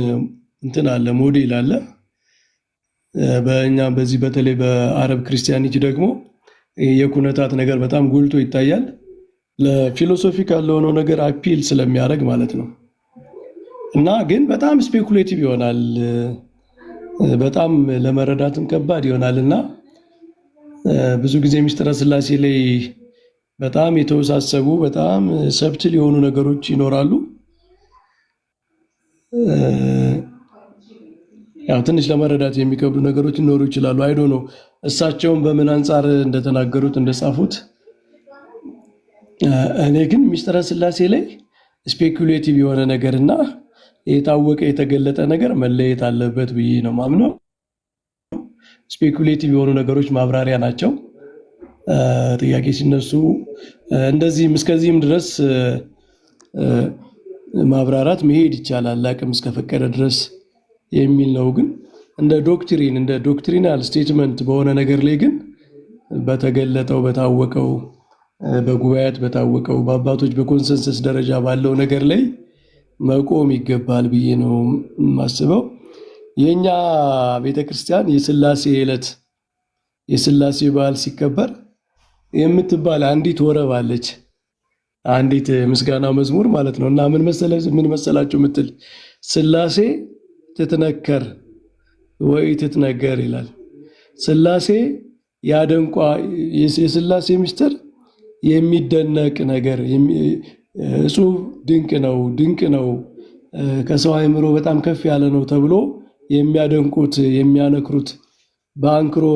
እንትን አለ ሞዴል አለ። በእኛ በዚህ በተለይ በአረብ ክርስቲያኒቲ ደግሞ የኩነታት ነገር በጣም ጎልቶ ይታያል። ለፊሎሶፊክ ያለሆነው ነገር አፒል ስለሚያደርግ ማለት ነው። እና ግን በጣም ስፔኩሌቲቭ ይሆናል፣ በጣም ለመረዳትም ከባድ ይሆናል። እና ብዙ ጊዜ ሚስጥረ ስላሴ ላይ በጣም የተወሳሰቡ በጣም ሰብትል የሆኑ ነገሮች ይኖራሉ። ያው ትንሽ ለመረዳት የሚከብዱ ነገሮች ሊኖሩ ይችላሉ። አይዶ ነው እሳቸውን በምን አንጻር እንደተናገሩት እንደጻፉት። እኔ ግን ሚስጥረ ስላሴ ላይ ስፔኩሌቲቭ የሆነ ነገርና የታወቀ የተገለጠ ነገር መለየት አለበት ብዬ ነው ማምነው። ስፔኩሌቲቭ የሆኑ ነገሮች ማብራሪያ ናቸው። ጥያቄ ሲነሱ እንደዚህም እስከዚህም ድረስ ማብራራት መሄድ ይቻላል አቅም እስከፈቀደ ድረስ የሚል ነው። ግን እንደ ዶክትሪናል ስቴትመንት በሆነ ነገር ላይ ግን በተገለጠው በታወቀው በጉባኤያት በታወቀው በአባቶች በኮንሰንሰስ ደረጃ ባለው ነገር ላይ መቆም ይገባል ብዬ ነው የማስበው። የኛ ቤተክርስቲያን የሥላሴ ዕለት የሥላሴ በዓል ሲከበር የምትባል አንዲት ወረብ አለች። አንዲት ምስጋና መዝሙር ማለት ነው። እና ምን መሰላችሁ የምትል ሥላሴ ትትነከር ወይ ትትነገር ይላል። ሥላሴ ያደንቋ የሥላሴ ምስጢር የሚደነቅ ነገር እጹብ ድንቅ ነው ከሰው አእምሮ በጣም ከፍ ያለ ነው ተብሎ የሚያደንቁት የሚያነክሩት በአንክሮ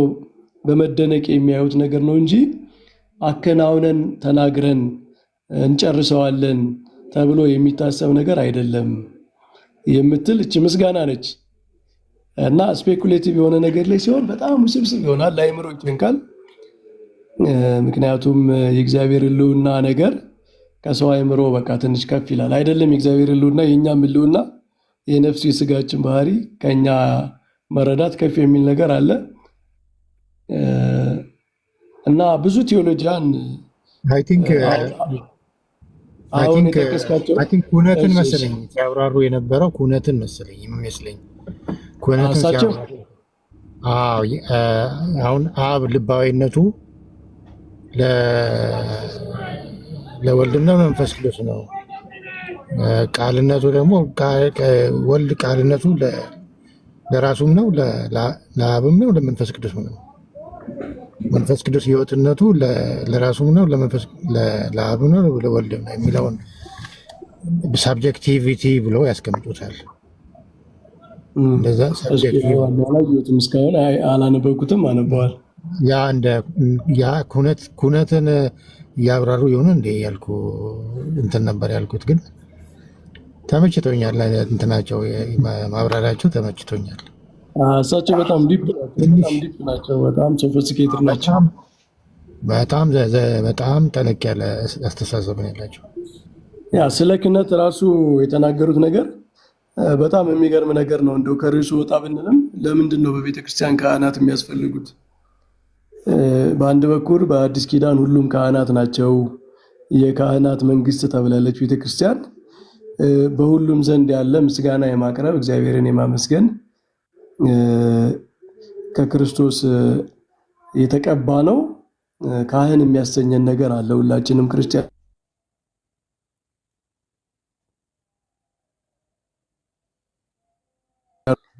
በመደነቅ የሚያዩት ነገር ነው እንጂ አከናውነን ተናግረን እንጨርሰዋለን ተብሎ የሚታሰብ ነገር አይደለም የምትል እቺ ምስጋና ነች። እና ስፔኩሌቲቭ የሆነ ነገር ላይ ሲሆን በጣም ውስብስብ ይሆናል፣ ለአእምሮ ይጨንቃል። ምክንያቱም የእግዚአብሔር ሕልውና ነገር ከሰው አእምሮ በቃ ትንሽ ከፍ ይላል። አይደለም የእግዚአብሔር ሕልውና የእኛም ሕልውና የነፍስ የስጋችን ባህሪ ከኛ መረዳት ከፍ የሚል ነገር አለ እና ብዙ ቴዎሎጂያን አሁን የጠቀስካቸው ኩነትን መሰለኝ ሲያብራሩ የነበረው ኩነትን መሰለኝ የሚመስለኝ ኩነትን እሳቸው አሁን አብ ልባዊነቱ ለወልድና መንፈስ ቅዱስ ነው። ቃልነቱ ደግሞ ወልድ ቃልነቱ ለራሱም ነው ለአብም ነው ለመንፈስ ቅዱስ ነው። መንፈስ ቅዱስ ሕይወትነቱ ለራሱም ነው ለአብም ነው ለወልድም ነው የሚለውን ሳብጀክቲቪቲ ብለው ያስቀምጡታል። እንደዛ ሳብጀክቲቪቲ እስካሁን አላነበብኩትም፣ አነበዋል። ያ ኩነትን እያብራሩ የሆነ እንደ ያልኩ እንትን ነበር ያልኩት፣ ግን ተመችቶኛል። እንትናቸው ማብራሪያቸው ተመችቶኛል። እሳቸው በጣም ዲፕ ናቸው። በጣም ሶፊስቲኬትድ ናቸው። በጣም ጠለቅ ያለ አስተሳሰብ ነው ያላቸው። ያ ስለ ክህነት ራሱ የተናገሩት ነገር በጣም የሚገርም ነገር ነው። እንደው ከርዕሱ ወጣ ብንልም ለምንድን ነው በቤተክርስቲያን ካህናት የሚያስፈልጉት? በአንድ በኩል በአዲስ ኪዳን ሁሉም ካህናት ናቸው። የካህናት መንግስት ተብላለች ቤተክርስቲያን። በሁሉም ዘንድ ያለ ምስጋና የማቅረብ እግዚአብሔርን የማመስገን ከክርስቶስ የተቀባ ነው። ካህን የሚያሰኘን ነገር አለ ሁላችንም ክርስቲያን።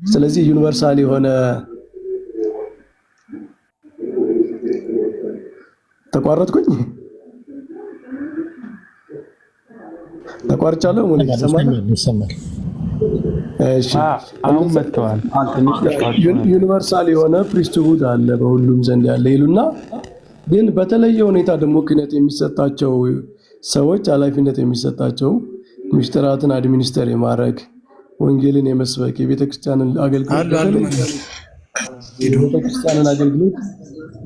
ስለዚህ ዩኒቨርሳል የሆነ ተቋረጥኩኝ ተቋርጫለሁ። ሙሉ ይሰማል። እሺ አሁን መጥተዋል። ዩኒቨርሳል የሆነ ፕሪስትሁድ አለ በሁሉም ዘንድ ያለ ይሉና፣ ግን በተለየ ሁኔታ ደግሞ ክህነት የሚሰጣቸው ሰዎች ኃላፊነት የሚሰጣቸው ምስጢራትን አድሚኒስተር የማድረግ ወንጌልን የመስበክ የቤተክርስቲያንን አገልግሎት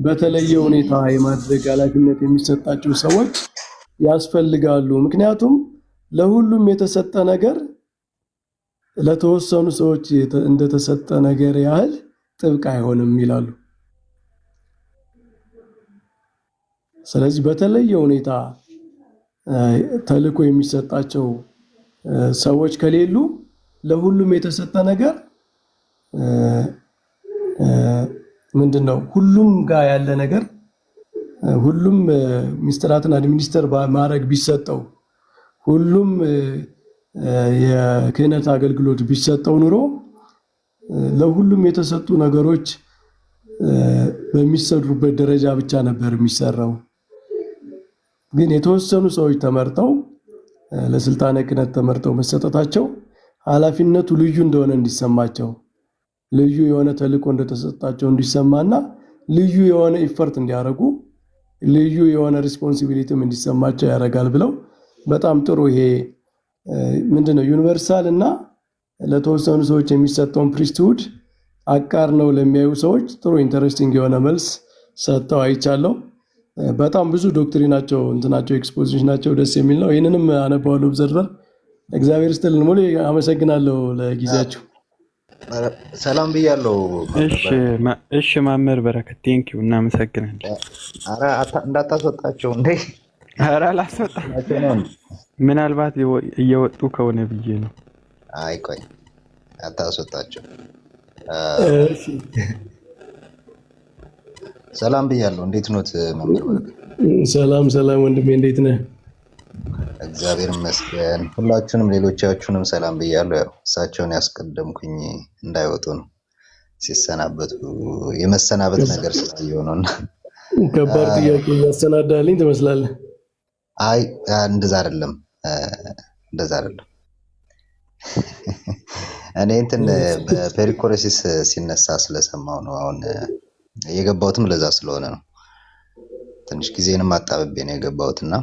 በተለየ ሁኔታ የማድረግ ኃላፊነት የሚሰጣቸው ሰዎች ያስፈልጋሉ። ምክንያቱም ለሁሉም የተሰጠ ነገር ለተወሰኑ ሰዎች እንደተሰጠ ነገር ያህል ጥብቅ አይሆንም ይላሉ። ስለዚህ በተለየ ሁኔታ ተልእኮ የሚሰጣቸው ሰዎች ከሌሉ ለሁሉም የተሰጠ ነገር ምንድነው? ሁሉም ጋር ያለ ነገር ሁሉም ሚስጥራትን አድሚኒስተር ማድረግ ቢሰጠው ሁሉም የክህነት አገልግሎት ቢሰጠው ኑሮ ለሁሉም የተሰጡ ነገሮች በሚሰሩበት ደረጃ ብቻ ነበር የሚሰራው። ግን የተወሰኑ ሰዎች ተመርጠው ለስልጣነ ክህነት ተመርጠው መሰጠታቸው ኃላፊነቱ ልዩ እንደሆነ እንዲሰማቸው፣ ልዩ የሆነ ተልእኮ እንደተሰጣቸው እንዲሰማና ልዩ የሆነ ኢፈርት እንዲያደርጉ፣ ልዩ የሆነ ሪስፖንሲቢሊቲም እንዲሰማቸው ያደርጋል ብለው በጣም ጥሩ ይሄ ምንድነው ዩኒቨርሳል እና ለተወሰኑ ሰዎች የሚሰጠውን ፕሪስትሁድ አቃር ነው ለሚያዩ ሰዎች ጥሩ ኢንተረስቲንግ የሆነ መልስ ሰጥተው አይቻለሁ። በጣም ብዙ ዶክትሪናቸው እንትናቸው ኤክስፖዚሽን ናቸው ደስ የሚል ነው። ይህንንም አነባዋለሁ ኦብዘርቨር። እግዚአብሔር ይስጥልን ሙሉ አመሰግናለሁ ለጊዜያችሁ። ሰላም ብያለሁ። እሺ መምህር በረከት ቴንኪው እናመሰግናለን። ኧረ እንዳታስወጣቸው እንዴ! ኧረ አላስወጣም። ምናልባት እየወጡ ከሆነ ብዬ ነው። አይ ቆይ አታስወጣቸው። ሰላም ብያለሁ። እንዴት ኖት መምህር በረከት? ሰላም ወንድሜ እንዴት ነህ? እግዚአብሔር ይመስገን። ሁላችሁንም ሌሎቻችሁንም ሰላም ብያለሁ። ያው እሳቸውን ያስቀደምኩኝ እንዳይወጡ ነው። ሲሰናበቱ የመሰናበት ነገር ስላየው ነውና ከባድ ጥያቄ ያሰናዳልኝ ትመስላለህ። አይ እንደዛ አይደለም። እኔ እንትን በፔሪኮሬሲስ ሲነሳ ስለሰማው ነው አሁን የገባሁትም ለዛ ስለሆነ ነው። ትንሽ ጊዜንም አጣብቤ ነው የገባሁትና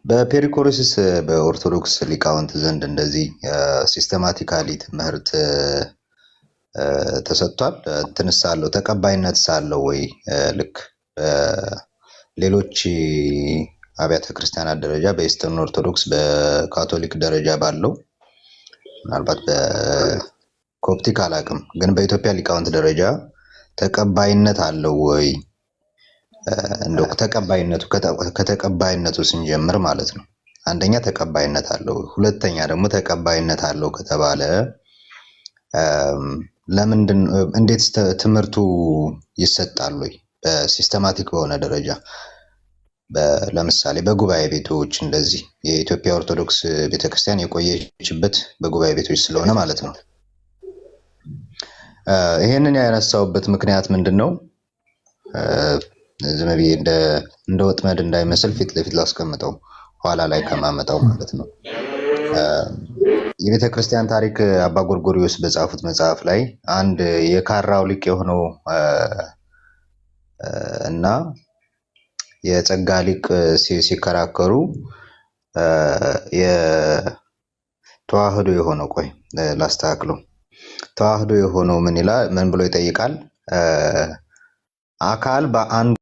በፔሪኮሬሲስ በኦርቶዶክስ ሊቃውንት ዘንድ እንደዚህ ሲስተማቲካሊ ትምህርት ተሰጥቷል። እንትንስ አለው ተቀባይነት ሳለው ወይ ልክ ሌሎች አብያተ ክርስቲያናት ደረጃ በኢስተርን ኦርቶዶክስ በካቶሊክ ደረጃ ባለው ምናልባት በኮፕቲክ አላውቅም፣ ግን በኢትዮጵያ ሊቃውንት ደረጃ ተቀባይነት አለው ወይ? እንደው ከተቀባይነቱ ስንጀምር ማለት ነው። አንደኛ ተቀባይነት አለው፣ ሁለተኛ ደግሞ ተቀባይነት አለው ከተባለ ለምንድን እንዴት ትምህርቱ ይሰጣል ወይ? በሲስተማቲክ በሆነ ደረጃ ለምሳሌ በጉባኤ ቤቶች እንደዚህ የኢትዮጵያ ኦርቶዶክስ ቤተክርስቲያን የቆየችበት በጉባኤ ቤቶች ስለሆነ ማለት ነው። ይሄንን ያነሳውበት ምክንያት ምንድነው? ዝም ብዬ እንደ ወጥመድ እንዳይመስል ፊት ለፊት ላስቀምጠው ኋላ ላይ ከማመጣው ማለት ነው። የቤተ ክርስቲያን ታሪክ አባ ጎርጎርዮስ በጻፉት መጽሐፍ ላይ አንድ የካራው ሊቅ የሆነው እና የጸጋ ሊቅ ሲከራከሩ የተዋህዶ የሆነው ቆይ ላስተካክለው። ተዋህዶ የሆነው ምን ብሎ ይጠይቃል? አካል በአንድ